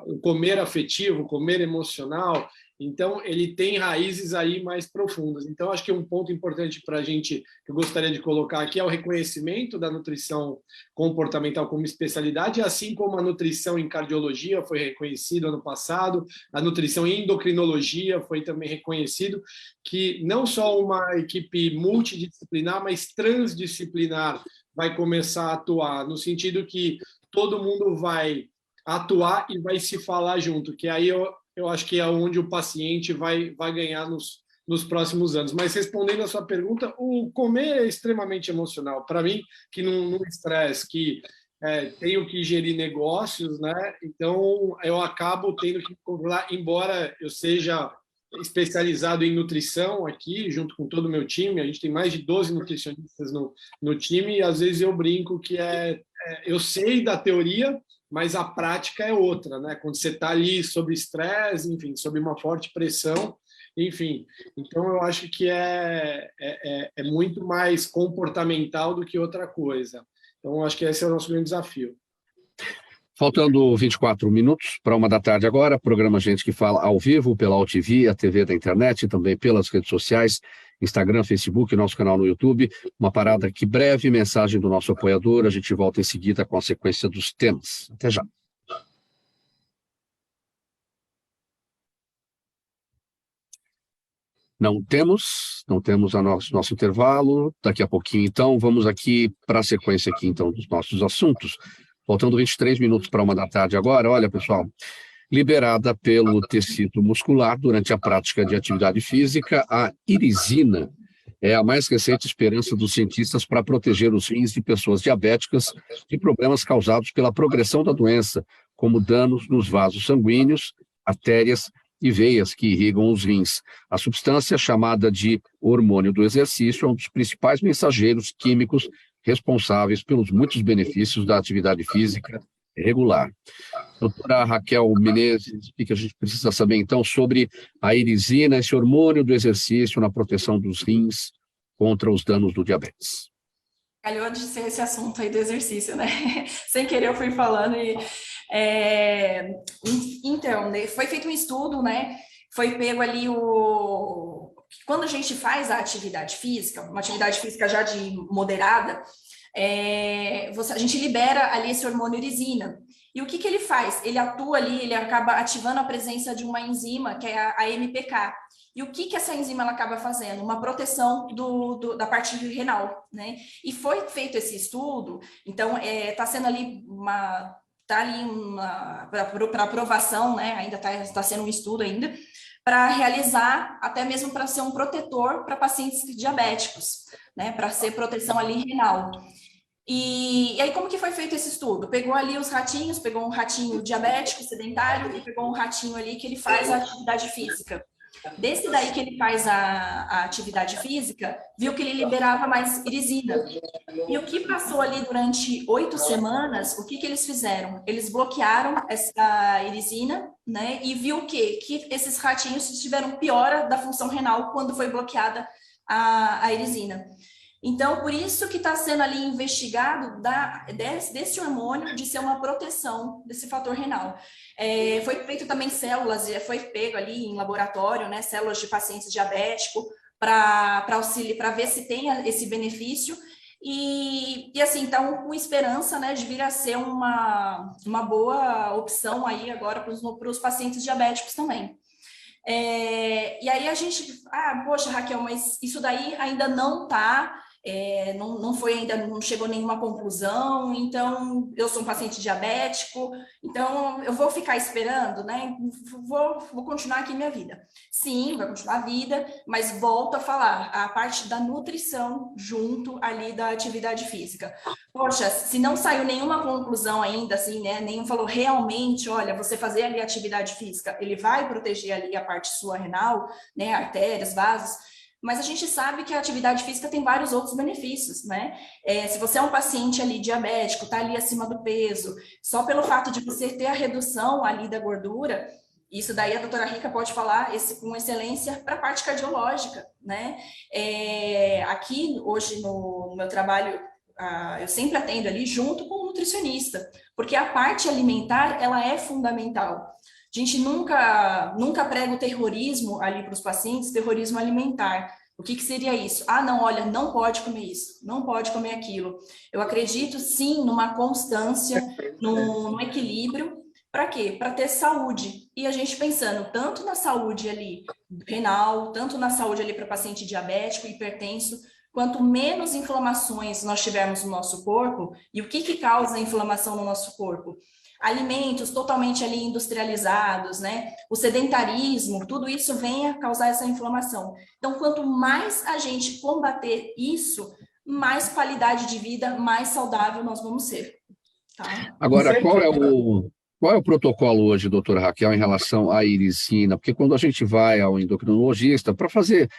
Speaker 6: O comer afetivo, o comer emocional. Então, ele tem raízes aí mais profundas. Então, acho que um ponto importante para a gente, que eu gostaria de colocar aqui, é o reconhecimento da nutrição comportamental como especialidade, assim como a nutrição em cardiologia foi reconhecido ano passado, a nutrição em endocrinologia foi também reconhecido, que não só uma equipe multidisciplinar, mas transdisciplinar vai começar a atuar, no sentido que todo mundo vai atuar e vai se falar junto, que aí eu acho que é onde o paciente vai ganhar nos próximos anos. Mas respondendo a sua pergunta, o comer é extremamente emocional. Para mim, que num estresse, que tenho que gerir negócios, né? Então eu acabo tendo que controlar, embora eu seja especializado em nutrição aqui, junto com todo o meu time, a gente tem mais de 12 nutricionistas no time, e às vezes eu brinco que eu sei da teoria, mas a prática é outra, né? Quando você está ali sob estresse, enfim, sob uma forte pressão, enfim. Então, eu acho que é muito mais comportamental do que outra coisa. Então, eu acho que esse é o nosso grande desafio.
Speaker 2: Faltando 24 minutos para 13h agora, programa Gente que Fala ao vivo pela AltV, a TV da internet e também pelas redes sociais, Instagram, Facebook, nosso canal no YouTube. Uma parada aqui breve, mensagem do nosso apoiador. A gente volta em seguida com a sequência dos temas. Até já. Não temos nosso intervalo. Daqui a pouquinho, então, vamos aqui para a sequência aqui, então, dos nossos assuntos. Faltando 23 minutos para 13h agora. Olha, pessoal, liberada pelo tecido muscular durante a prática de atividade física, a irisina é a mais recente esperança dos cientistas para proteger os rins de pessoas diabéticas de problemas causados pela progressão da doença, como danos nos vasos sanguíneos, artérias e veias que irrigam os rins. A substância, chamada de hormônio do exercício, é um dos principais mensageiros químicos responsáveis pelos muitos benefícios da atividade física regular. Doutora Raquel Menezes, o que a gente precisa saber, então, sobre a irisina, esse hormônio do exercício na proteção dos rins contra os danos do diabetes?
Speaker 5: Calhou de ser esse assunto aí do exercício, né? Sem querer eu fui falando e... Então, né, foi feito um estudo, né? Foi pego ali quando a gente faz a atividade física, uma atividade física já de moderada, a gente libera ali esse hormônio irisina. E o que ele faz? Ele atua ali, ele acaba ativando a presença de uma enzima, que é a MPK. E o que essa enzima ela acaba fazendo? Uma proteção da parte renal, né? E foi feito esse estudo, então está sendo ali para aprovação, né? Ainda está sendo um estudo ainda, para realizar, até mesmo para ser um protetor para pacientes diabéticos, né? Para ser proteção ali renal. E aí, como que foi feito esse estudo? Pegou ali os ratinhos, pegou um ratinho diabético, sedentário, e pegou um ratinho ali que ele faz a atividade física. Desse daí que ele faz a atividade física, viu que ele liberava mais irisina. E o que passou ali durante 8 semanas, o que eles fizeram? Eles bloquearam essa irisina, né? E viu o quê? Que esses ratinhos tiveram piora da função renal quando foi bloqueada a irisina. Então, por isso que está sendo ali investigado desse hormônio de ser uma proteção desse fator renal. Foi feito também células, foi pego ali em laboratório, né, células de pacientes diabéticos para auxílio, para ver se tem esse benefício. E assim, então, com esperança, né, de vir a ser uma boa opção aí agora para os pacientes diabéticos também. E aí a gente, poxa, Raquel, mas isso daí ainda não está, não foi ainda, não chegou a nenhuma conclusão, então eu sou um paciente diabético, então eu vou ficar esperando, né? Vou continuar aqui minha vida. Sim, vai continuar a vida, mas volto a falar, a parte da nutrição junto ali da atividade física. Poxa, se não saiu nenhuma conclusão ainda, assim, né? Nenhum falou realmente, olha, você fazer ali atividade física, ele vai proteger ali a parte sua renal, né? Artérias, vasos. Mas a gente sabe que a atividade física tem vários outros benefícios, né? Se você é um paciente ali diabético, tá ali acima do peso, só pelo fato de você ter a redução ali da gordura, isso daí a doutora Rica pode falar com excelência para a parte cardiológica, né? Aqui, hoje, no meu trabalho, eu sempre atendo ali junto com o nutricionista, porque a parte alimentar, ela é fundamental. A gente nunca prega o terrorismo ali para os pacientes, terrorismo alimentar. O que seria isso? Não, olha, não pode comer isso, não pode comer aquilo. Eu acredito, sim, numa constância, num equilíbrio. Para quê? Para ter saúde. E a gente pensando tanto na saúde ali renal, tanto na saúde ali para paciente diabético, hipertenso, quanto menos inflamações nós tivermos no nosso corpo, e o que causa a inflamação no nosso corpo? Alimentos totalmente ali industrializados, né? O sedentarismo, tudo isso vem a causar essa inflamação. Então, quanto mais a gente combater isso, mais qualidade de vida, mais saudável nós vamos ser. Tá?
Speaker 2: Agora, qual é o protocolo hoje, doutora Raquel, em relação à irisina? Porque quando a gente vai ao endocrinologista para fazer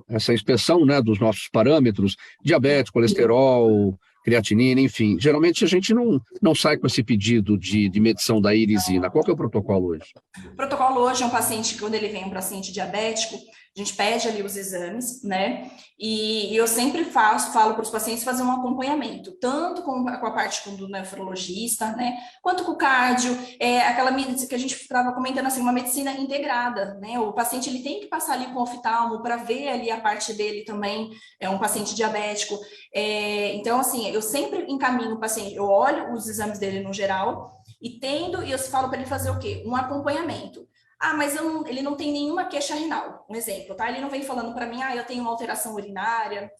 Speaker 2: essa inspeção, né, dos nossos parâmetros, diabetes, colesterol, creatinina, enfim, geralmente a gente não sai com esse pedido de medição da irisina. Qual que é o protocolo hoje?
Speaker 5: O protocolo hoje é um paciente, quando ele vem um paciente diabético, a gente pede ali os exames, né? E eu sempre falo para os pacientes fazer um acompanhamento, tanto com a parte do nefrologista, né? Quanto com o cardio, aquela medicina que a gente estava comentando assim, uma medicina integrada, né? O paciente ele tem que passar ali com o oftalmo para ver ali a parte dele também, é um paciente diabético. Então, assim, eu sempre encaminho o paciente, eu olho os exames dele no geral e eu falo para ele fazer o quê? Um acompanhamento. Mas ele não tem nenhuma queixa renal, um exemplo, tá? Ele não vem falando para mim, eu tenho uma alteração urinária.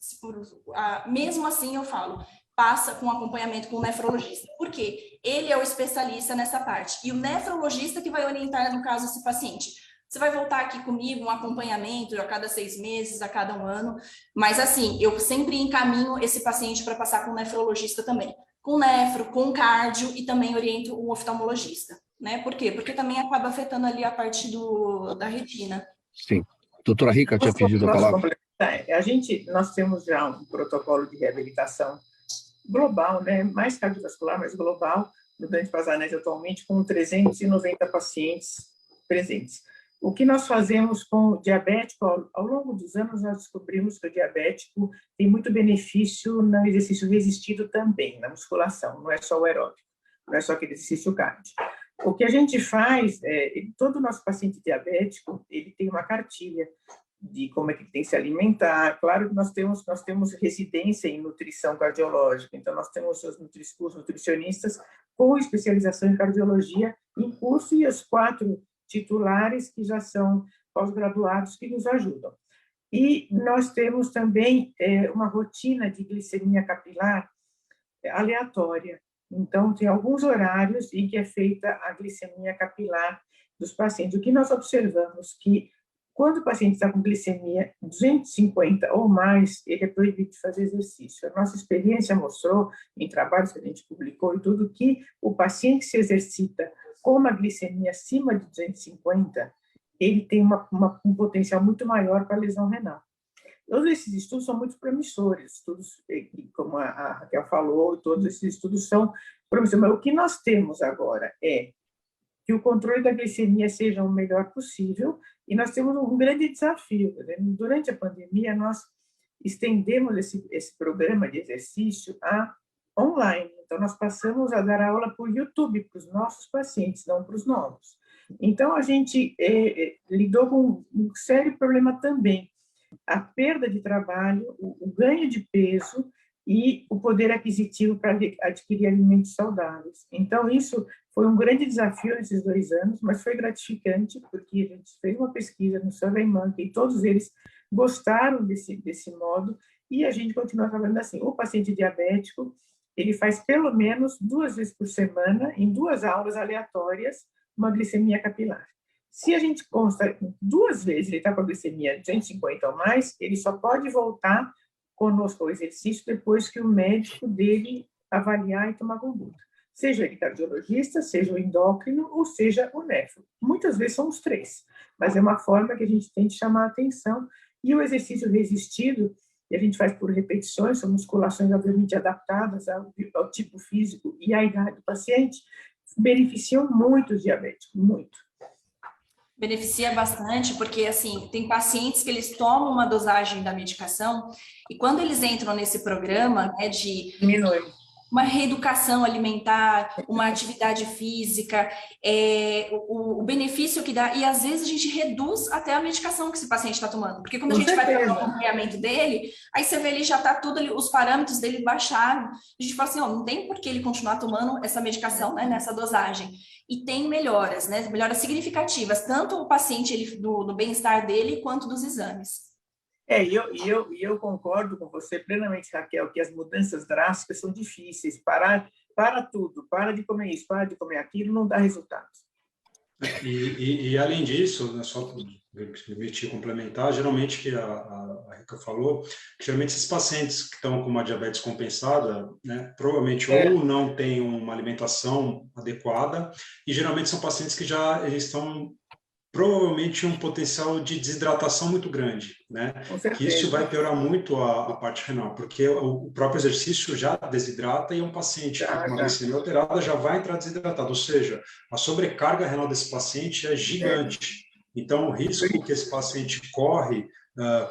Speaker 5: Mesmo assim, eu falo, passa com acompanhamento com o nefrologista. Por quê? Ele é o especialista nessa parte. E o nefrologista que vai orientar, no caso, esse paciente. Você vai voltar aqui comigo, um acompanhamento a cada 6 meses, a cada 1 ano. Mas, assim, eu sempre encaminho esse paciente para passar com o nefrologista também. Com nefro, com cardio e também oriento o oftalmologista. Né? Por quê? Porque também acaba afetando ali a parte da retina.
Speaker 2: Sim. Doutora Rica tinha pedido a palavra.
Speaker 4: Nós temos já um protocolo de reabilitação global, né? Mais cardiovascular, mas global, no Dante Pazanese atualmente, com 390 pacientes presentes. O que nós fazemos com o diabético, ao longo dos anos, nós descobrimos que o diabético tem muito benefício no exercício resistido também, na musculação, não é só o aeróbico, não é só aquele exercício cardio. O que a gente faz, todo nosso paciente diabético, ele tem uma cartilha de como é que ele tem que se alimentar. Claro que nós temos residência em nutrição cardiológica, então nós temos os nutricionistas com especialização em cardiologia em curso e os 4 titulares que já são pós-graduados que nos ajudam. E nós temos também uma rotina de glicemia capilar aleatória. Então, tem alguns horários em que é feita a glicemia capilar dos pacientes. O que nós observamos que, quando o paciente está com glicemia 250 ou mais, ele é proibido de fazer exercício. A nossa experiência mostrou, em trabalhos que a gente publicou e tudo, que o paciente que se exercita com uma glicemia acima de 250, ele tem um potencial muito maior para lesão renal. Todos esses estudos são muito promissores, estudos, como a Raquel falou, todos esses estudos são promissores. Mas o que nós temos agora é que o controle da glicemia seja o melhor possível E nós temos um grande desafio. Né? Durante a pandemia, nós estendemos esse programa de exercício a online. Então, nós passamos a dar aula por YouTube para os nossos pacientes, não para os novos. Então, a gente lidou com um sério problema também. A perda de trabalho, o ganho de peso e o poder aquisitivo para adquirir alimentos saudáveis. Então, isso foi um grande desafio nesses 2 anos, mas foi gratificante, porque a gente fez uma pesquisa no SurveyMonkey e todos eles gostaram desse modo, e a gente continua trabalhando assim. O paciente diabético, ele faz pelo menos 2 vezes por semana, em 2 aulas aleatórias, uma glicemia capilar. Se a gente consta 2 vezes ele está com a glicemia de 150 ou mais, ele só pode voltar conosco ao exercício depois que o médico dele avaliar e tomar conduta. Seja ele cardiologista, seja o endócrino ou seja o nefro. Muitas vezes são os 3, mas é uma forma que a gente tem de chamar a atenção. E o exercício resistido, que a gente faz por repetições, são musculações obviamente adaptadas ao tipo físico e à idade do paciente, beneficiam muito os diabéticos, muito.
Speaker 5: Beneficia bastante, porque, assim, tem pacientes que eles tomam uma dosagem da medicação e quando eles entram nesse programa, né, de
Speaker 4: diminui
Speaker 5: uma reeducação alimentar, uma atividade física, o benefício que dá, e às vezes a gente reduz até a medicação que esse paciente está tomando, porque quando a gente vai fazer o acompanhamento dele, aí você vê ele já está tudo ali, os parâmetros dele baixaram, a gente fala assim, não tem por que ele continuar tomando essa medicação, né, nessa dosagem, e tem melhoras, né, melhoras significativas, tanto o paciente ele, do bem-estar dele, quanto dos exames.
Speaker 4: Eu concordo com você plenamente, Raquel, que as mudanças drásticas são difíceis. Para tudo, para de comer isso, para de comer aquilo, não dá resultados.
Speaker 3: E além disso, né, só para me permitir complementar, geralmente que a Rica falou, que geralmente esses pacientes que estão com uma diabetes compensada, né, provavelmente ou não têm uma alimentação adequada, e geralmente são pacientes que eles estão provavelmente um potencial de desidratação muito grande, né? Que isso vai piorar muito a parte renal, porque o próprio exercício já desidrata e um paciente com uma glicemia alterada já vai entrar desidratado, ou seja, a sobrecarga renal desse paciente é gigante. Então, o risco que esse paciente corre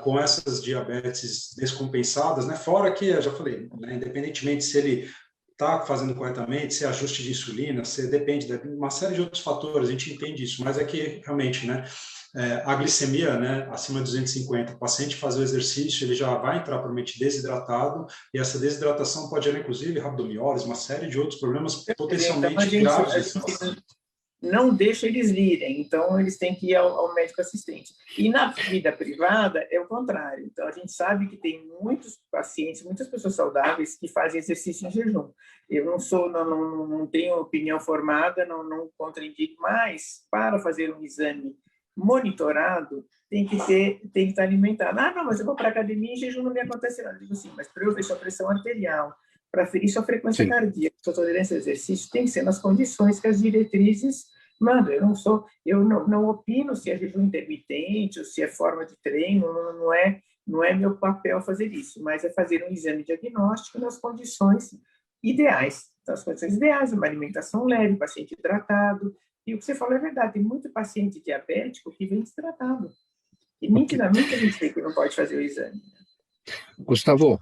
Speaker 3: com essas diabetes descompensadas, né? Fora que, eu já falei, né, independentemente se ele está fazendo corretamente, se é ajuste de insulina, se depende de uma série de outros fatores, a gente entende isso, mas é que realmente, né, a glicemia, né, acima de 250, o paciente fazer o exercício, ele já vai entrar provavelmente desidratado, e essa desidratação pode gerar, inclusive, rabdomiólise, uma série de outros problemas potencialmente graves.
Speaker 4: Não deixa eles virem, então eles têm que ir ao médico assistente. E na vida privada é o contrário. Então a gente sabe que tem muitos pacientes, muitas pessoas saudáveis que fazem exercício em jejum. Eu não tenho opinião formada, não contraindico, mas para fazer um exame monitorado tem que estar alimentado. Não, mas eu vou para a academia e em jejum não me acontece nada. Eu digo assim, mas para eu ver sua pressão arterial, para ferir sua frequência cardíaca, sua tolerância ao exercício, tem que ser nas condições que as diretrizes mandam. Eu não opino se é jejum intermitente ou se é forma de treino, não é meu papel fazer isso, mas é fazer um exame diagnóstico nas condições ideais. Então, as condições ideais, uma alimentação leve, paciente hidratado, e o que você falou é verdade, tem muito paciente diabético que vem desidratado, e nitidamente a gente vê que não pode fazer o exame.
Speaker 2: Gustavo,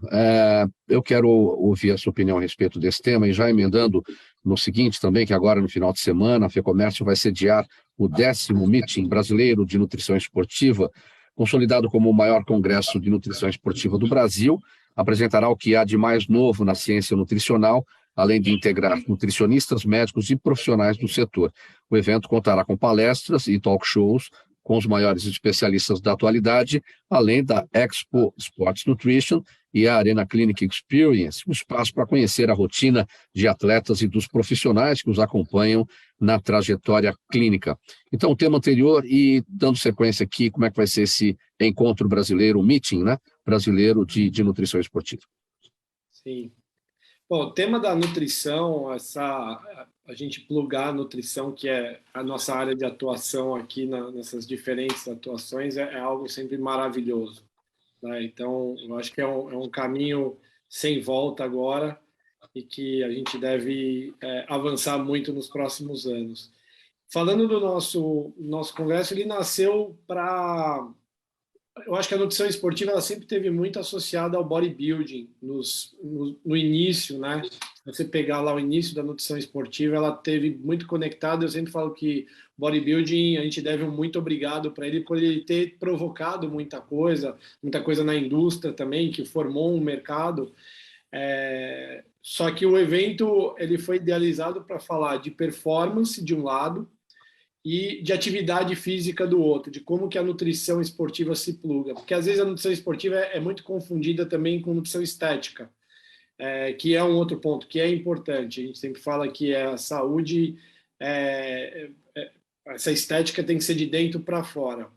Speaker 2: eu quero ouvir a sua opinião a respeito desse tema e já emendando no seguinte também, que agora no final de semana a FEComércio vai sediar o 10º Meeting Brasileiro de Nutrição Esportiva, consolidado como o maior congresso de nutrição esportiva do Brasil, apresentará o que há de mais novo na ciência nutricional, além de integrar nutricionistas, médicos e profissionais do setor. O evento contará com palestras e talk shows com os maiores especialistas da atualidade, além da Expo Sports Nutrition e a Arena Clinic Experience, um espaço para conhecer a rotina de atletas e dos profissionais que os acompanham na trajetória clínica. Então, o tema anterior e dando sequência aqui, como é que vai ser esse encontro brasileiro, o meeting, né, brasileiro de nutrição esportiva?
Speaker 6: Sim. Bom, o tema da nutrição, a gente plugar a nutrição, que é a nossa área de atuação aqui nessas diferentes atuações, é algo sempre maravilhoso, né? Então, eu acho que é um caminho sem volta agora e que a gente deve avançar muito nos próximos anos. falando do nosso congresso, ele nasceu para... Eu acho que a nutrição esportiva ela sempre teve muito associada ao bodybuilding no início, né? Se você pegar lá o início da nutrição esportiva, ela teve muito conectada. Eu sempre falo que bodybuilding a gente deve um muito obrigado para ele por ele ter provocado muita coisa na indústria também, que formou um mercado. Só que o evento ele foi idealizado para falar de performance de um lado e de atividade física do outro, de como que a nutrição esportiva se pluga. Porque, às vezes, a nutrição esportiva é muito confundida também com nutrição estética, que é um outro ponto, que é importante. A gente sempre fala que a saúde, essa estética tem que ser de dentro para fora.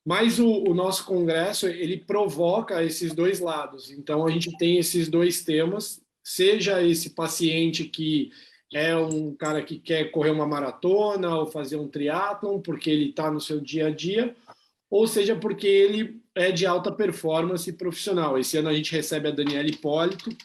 Speaker 6: Mas o nosso congresso, ele provoca esses dois lados. Então, a gente tem esses dois temas, seja esse paciente que é um cara que quer correr uma maratona ou fazer um triatlon porque ele está no seu dia a dia, ou seja, porque ele é de alta performance profissional. Esse ano a gente recebe a Daniela Hipólito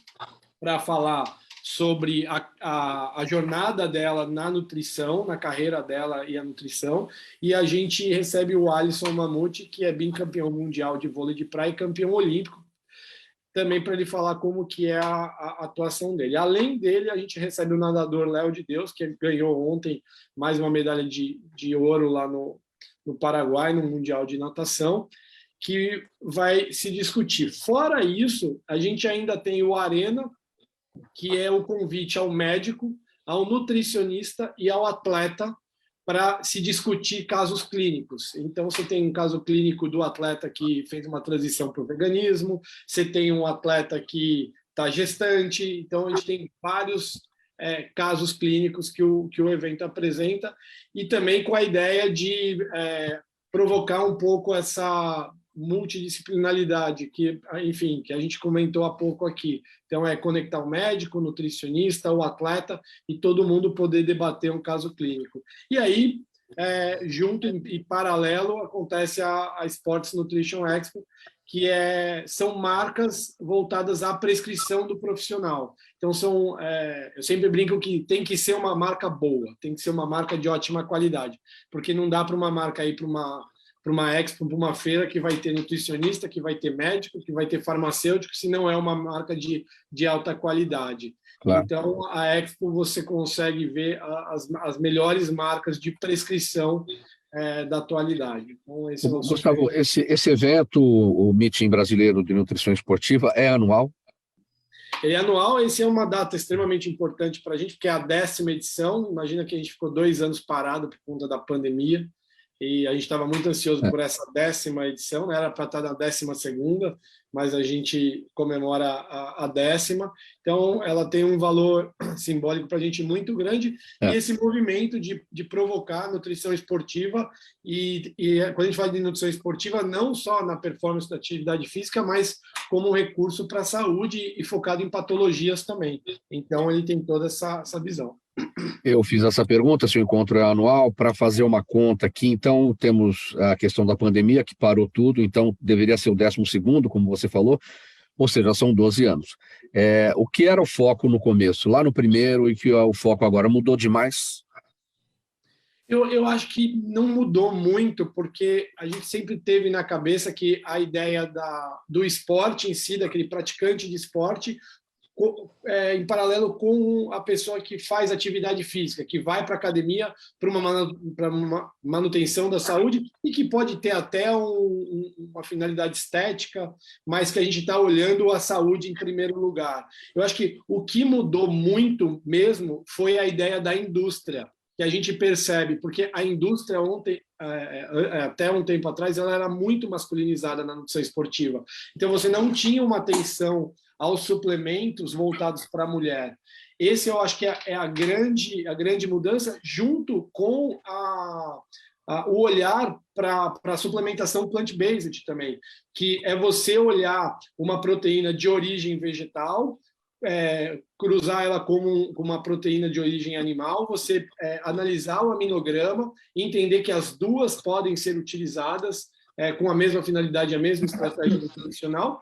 Speaker 6: para falar sobre a jornada dela na nutrição, na carreira dela e a nutrição, e a gente recebe o Alisson Mamute, que é bicampeão mundial de vôlei de praia e campeão olímpico, também para ele falar como que é a atuação dele. Além dele, a gente recebe o nadador Léo de Deus, que ganhou ontem mais uma medalha de ouro lá no Paraguai, no Mundial de Natação, que vai se discutir. Fora isso, a gente ainda tem o Arena, que é o convite ao médico, ao nutricionista e ao atleta para se discutir casos clínicos. Então, você tem um caso clínico do atleta que fez uma transição para o veganismo, você tem um atleta que está gestante, então a gente tem vários casos clínicos que o evento apresenta, e também com a ideia de provocar um pouco essa multidisciplinaridade que, enfim, que a gente comentou há pouco aqui. Então, é conectar o médico, o nutricionista, o atleta e todo mundo poder debater um caso clínico. E aí, junto e paralelo, acontece a Sports Nutrition Expo, que são marcas voltadas à prescrição do profissional. Então, eu sempre brinco que tem que ser uma marca boa, tem que ser uma marca de ótima qualidade, porque não dá para uma marca ir para uma expo, para uma feira que vai ter nutricionista, que vai ter médico, que vai ter farmacêutico, se não é uma marca de alta qualidade. Claro. Então, a expo você consegue ver as melhores marcas de prescrição da atualidade. Então,
Speaker 2: Gustavo, esse evento, o Meeting Brasileiro de Nutrição Esportiva, é anual?
Speaker 6: Ele é anual, esse é uma data extremamente importante para a gente, porque é a 10ª edição. Imagina que a gente ficou 2 anos parado por conta da pandemia, e a gente estava muito ansioso por essa 10ª edição, né? Era para estar na 12ª, mas a gente comemora a 10ª, então ela tem um valor simbólico para a gente muito grande, e esse movimento de provocar a nutrição esportiva, e quando a gente fala de nutrição esportiva, não só na performance da atividade física, mas como um recurso para a saúde e focado em patologias também. Então ele tem toda essa visão.
Speaker 2: Eu fiz essa pergunta, se o encontro é anual, para fazer uma conta aqui. Então, temos a questão da pandemia, que parou tudo, então deveria ser o 12º, como você falou, ou seja, são 12 anos. O que era o foco no começo, lá no primeiro, e que o foco agora mudou demais?
Speaker 6: Eu acho que não mudou muito, porque a gente sempre teve na cabeça que a ideia do esporte em si, daquele praticante de esporte, em paralelo com a pessoa que faz atividade física, que vai para a academia para uma manutenção da saúde, e que pode ter até uma finalidade estética, mas que a gente está olhando a saúde em primeiro lugar. Eu acho que o que mudou muito mesmo foi a ideia da indústria, que a gente percebe, porque a indústria ontem, até um tempo atrás, ela era muito masculinizada na nutrição esportiva. Então, você não tinha uma atenção aos suplementos voltados para a mulher. Esse eu acho que é a grande mudança, junto com o olhar para a suplementação plant-based também, que é você olhar uma proteína de origem vegetal, cruzar ela com uma proteína de origem animal, você analisar o aminograma, entender que as duas podem ser utilizadas com a mesma finalidade, a mesma estratégia do tradicional.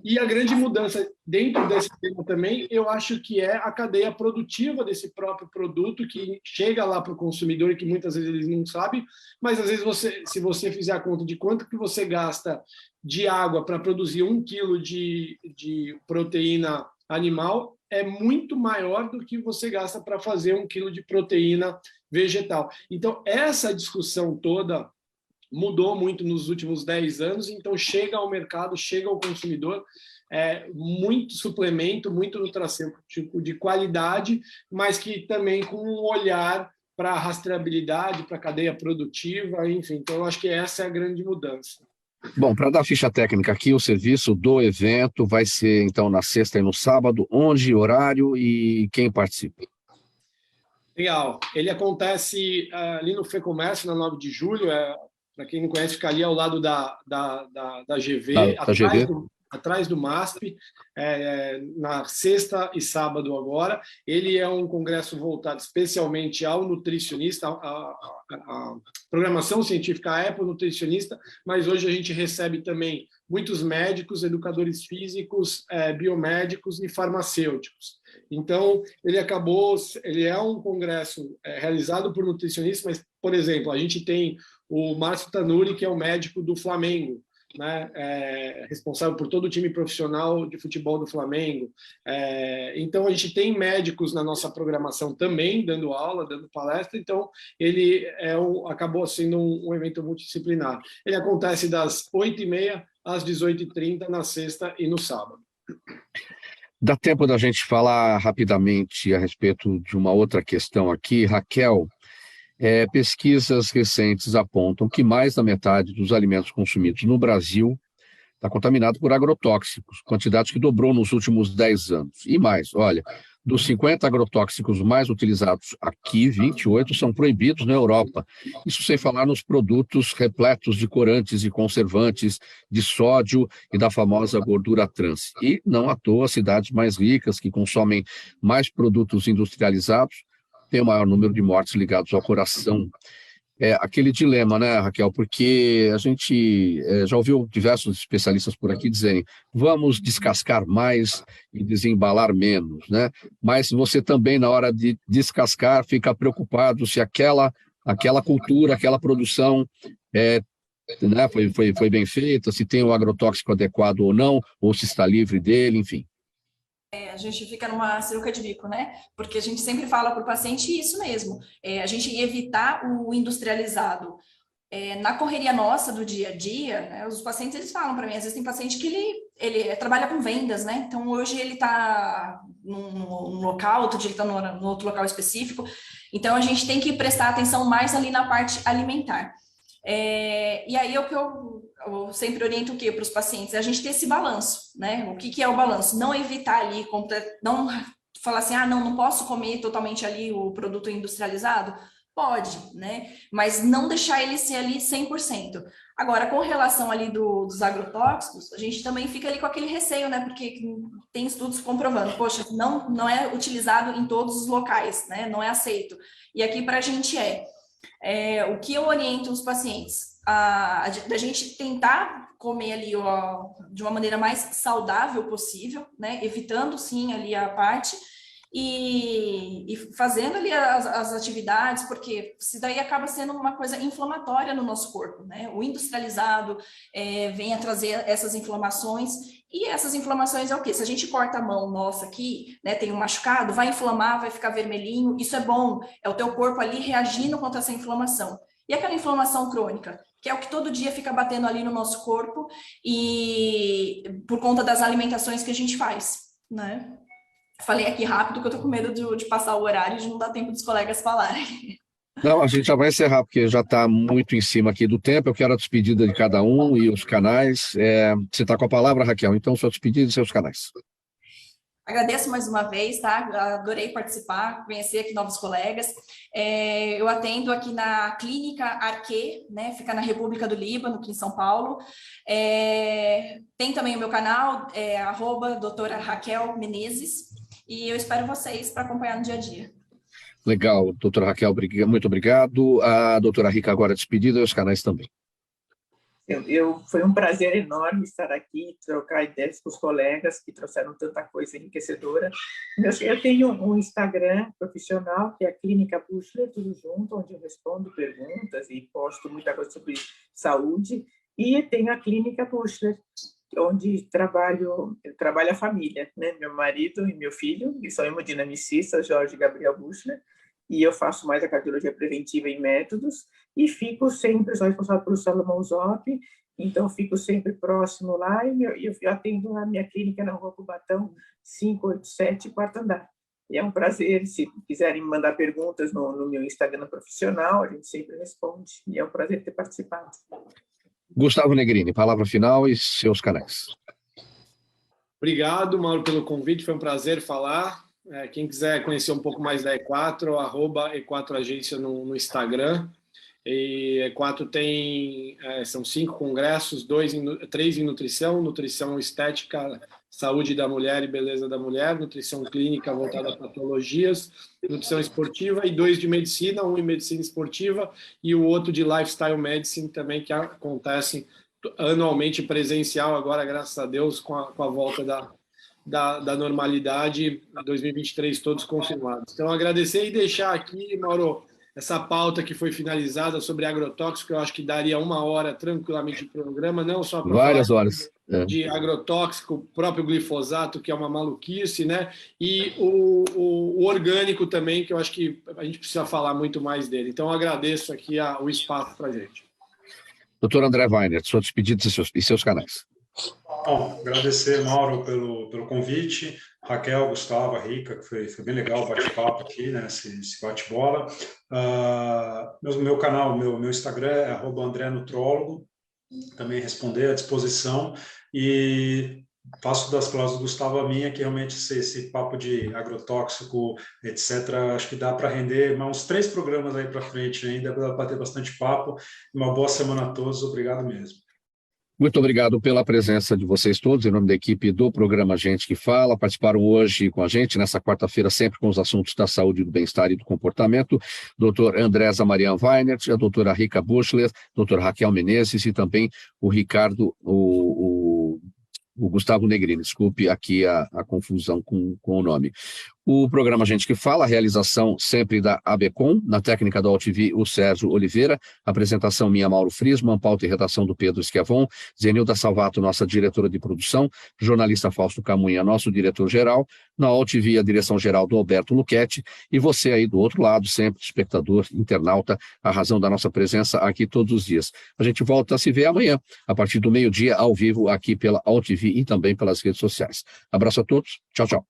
Speaker 6: E a grande mudança dentro desse tema também, eu acho que é a cadeia produtiva desse próprio produto que chega lá para o consumidor e que muitas vezes eles não sabem, mas às vezes se você fizer a conta de quanto que você gasta de água para produzir 1 quilo de proteína animal, é muito maior do que você gasta para fazer 1 quilo de proteína vegetal. Então, essa discussão toda mudou muito nos últimos 10 anos, então chega ao mercado, chega ao consumidor, muito suplemento, muito nutracêutico de qualidade, mas que também com um olhar para a rastreabilidade, para a cadeia produtiva, enfim. Então, eu acho que essa é a grande mudança.
Speaker 2: Bom, para dar a ficha técnica aqui, o serviço do evento vai ser, então, na sexta e no sábado, onde, horário e quem participa?
Speaker 6: Legal. Ele acontece ali no FEComércio, na 9 de julho, para quem não conhece, fica ali ao lado da GV, atrás do MASP, na sexta e sábado agora. Ele é um congresso voltado especialmente ao nutricionista, a programação científica é para o nutricionista, mas hoje a gente recebe também muitos médicos, educadores físicos, biomédicos e farmacêuticos. Então, ele é um congresso realizado por nutricionistas, mas, por exemplo, a gente tem o Márcio Tanuri, que é o médico do Flamengo, né? Responsável por todo o time profissional de futebol do Flamengo. Então, a gente tem médicos na nossa programação também, dando aula, dando palestra, então ele acabou sendo um evento multidisciplinar. Ele acontece das 8h30 às 18h30 na sexta e no sábado.
Speaker 2: Dá tempo da gente falar rapidamente a respeito de uma outra questão aqui, Raquel. Pesquisas recentes apontam que mais da metade dos alimentos consumidos no Brasil está contaminado por agrotóxicos, quantidade que dobrou nos últimos 10 anos. E mais, olha, dos 50 agrotóxicos mais utilizados aqui, 28 são proibidos na Europa. Isso sem falar nos produtos repletos de corantes e conservantes, de sódio e da famosa gordura trans. E não à toa, cidades mais ricas, que consomem mais produtos industrializados, tem o maior número de mortes ligados ao coração. Aquele dilema, né, Raquel? Porque a gente já ouviu diversos especialistas por aqui dizerem vamos descascar mais e desembalar menos, né? Mas você também, na hora de descascar, fica preocupado se aquela cultura, aquela produção né, foi bem feita, se tem o agrotóxico adequado ou não, ou se está livre dele, enfim.
Speaker 5: A gente fica numa sinuca de bico, né? Porque a gente sempre fala para o paciente isso mesmo, a gente evitar o industrializado. Na correria nossa do dia a dia, né, os pacientes eles falam para mim, às vezes tem paciente que ele trabalha com vendas, né? Então hoje ele está num local, outro dia ele está no outro local específico, então a gente tem que prestar atenção mais ali na parte alimentar. E aí o que eu sempre oriento o quê para os pacientes? A gente ter esse balanço, né? O que é o balanço? Não evitar ali, não falar assim, não posso comer totalmente ali o produto industrializado? Pode, né? Mas não deixar ele ser ali 100%. Agora, com relação ali dos agrotóxicos, a gente também fica ali com aquele receio, né? Porque tem estudos comprovando, poxa, não é utilizado em todos os locais, né? Não é aceito. E aqui para a gente o que eu oriento os pacientes? Da gente tentar comer ali de uma maneira mais saudável possível, né? Evitando sim ali a parte e fazendo ali as atividades, porque isso daí acaba sendo uma coisa inflamatória no nosso corpo, né? O industrializado vem a trazer essas inflamações, e essas inflamações é o quê? Se a gente corta a mão nossa aqui, né, tem um machucado, vai inflamar, vai ficar vermelhinho, isso é bom, é o teu corpo ali reagindo contra essa inflamação. E aquela inflamação crônica, que é o que todo dia fica batendo ali no nosso corpo, e por conta das alimentações que a gente faz, né? Falei aqui rápido que eu tô com medo de passar o horário e de não dar tempo dos colegas falarem.
Speaker 2: Não, a gente já vai encerrar, porque já está muito em cima aqui do tempo. Eu quero a despedida de cada um e os canais. Você está com a palavra, Raquel, então sua despedida e seus canais.
Speaker 5: Agradeço mais uma vez, tá? Adorei participar, conhecer aqui novos colegas. Eu atendo aqui na Clínica Arquê, né? Fica na República do Líbano, aqui em São Paulo. Tem também o meu canal, @doutora Raquel Menezes, e eu espero vocês para acompanhar no dia a dia.
Speaker 2: Legal, doutora Raquel, muito obrigado. A doutora Rica agora despedida e os canais também.
Speaker 4: Foi um prazer enorme estar aqui, trocar ideias com os colegas que trouxeram tanta coisa enriquecedora. Eu tenho um Instagram profissional, que é a Clínica Buchler, tudo junto, onde eu respondo perguntas e posto muita coisa sobre saúde. E tenho a Clínica Buchler, onde trabalho a família, né? Meu marido e meu filho, que são hemodinamicistas, Jorge e Gabriel Buchler, e eu faço mais a cardiologia preventiva em métodos, e fico sempre, sou responsável pelo Salomão Zop, então fico sempre próximo lá, e eu atendo na minha clínica na Rua Cubatão, 587, quarto andar. E é um prazer, se quiserem mandar perguntas no meu Instagram profissional, a gente sempre responde, e é um prazer ter participado.
Speaker 2: Gustavo Negrini, palavra final e seus canais.
Speaker 6: Obrigado, Mauro, pelo convite, foi um prazer falar. Quem quiser conhecer um pouco mais da E4, @E4 Agência no Instagram. E E4 são 5 congressos, 3 em nutrição estética, saúde da mulher e beleza da mulher, nutrição clínica voltada a patologias, nutrição esportiva, e 2 de medicina, um em medicina esportiva e o outro de lifestyle medicine também, que acontecem anualmente presencial agora, graças a Deus, com a volta da normalidade, 2023 todos confirmados. Então, agradecer e deixar aqui, Mauro, essa pauta que foi finalizada sobre agrotóxico, eu acho que daria 1 hora tranquilamente de programa, não só para
Speaker 2: várias horas
Speaker 6: de agrotóxico, o próprio glifosato, que é uma maluquice, né? E o orgânico também, que eu acho que a gente precisa falar muito mais dele. Então, eu agradeço aqui o espaço para a gente.
Speaker 2: Doutor André Weinert, sua despedida e seus canais.
Speaker 3: Bom, agradecer, Mauro, pelo convite, Raquel, Gustavo, a Rica, que foi bem legal o bate-papo aqui, né, esse bate-bola. Meu canal, meu Instagram é @AndréNutrólogo, também responder à disposição, e faço das palavras do Gustavo a minha, que realmente esse papo de agrotóxico, etc., acho que dá para render uns 3 programas aí para frente ainda, para ter bastante papo. Uma boa semana a todos, obrigado mesmo.
Speaker 2: Muito obrigado pela presença de vocês todos, em nome da equipe do programa Gente que Fala. Participaram hoje com a gente, nessa quarta-feira, sempre com os assuntos da saúde, do bem-estar e do comportamento, doutor Andresa Marian Weinert, a doutora Rica Buchler, doutora Raquel Menezes e também o Ricardo, o Gustavo Negrini. Desculpe aqui a confusão com o nome. O programa Gente que Fala, a realização sempre da ABCom, na técnica da AltV, o Sérgio Oliveira, apresentação minha, Mauro Friesman, pauta e redação do Pedro Schiavon, Zenilda Salvato, nossa diretora de produção, jornalista Fausto Camunha, nosso diretor-geral, na AltV, a direção-geral do Alberto Luchetti, e você aí do outro lado, sempre espectador, internauta, a razão da nossa presença aqui todos os dias. A gente volta a se ver amanhã, a partir do meio-dia, ao vivo, aqui pela AltV e também pelas redes sociais. Abraço a todos, tchau, tchau.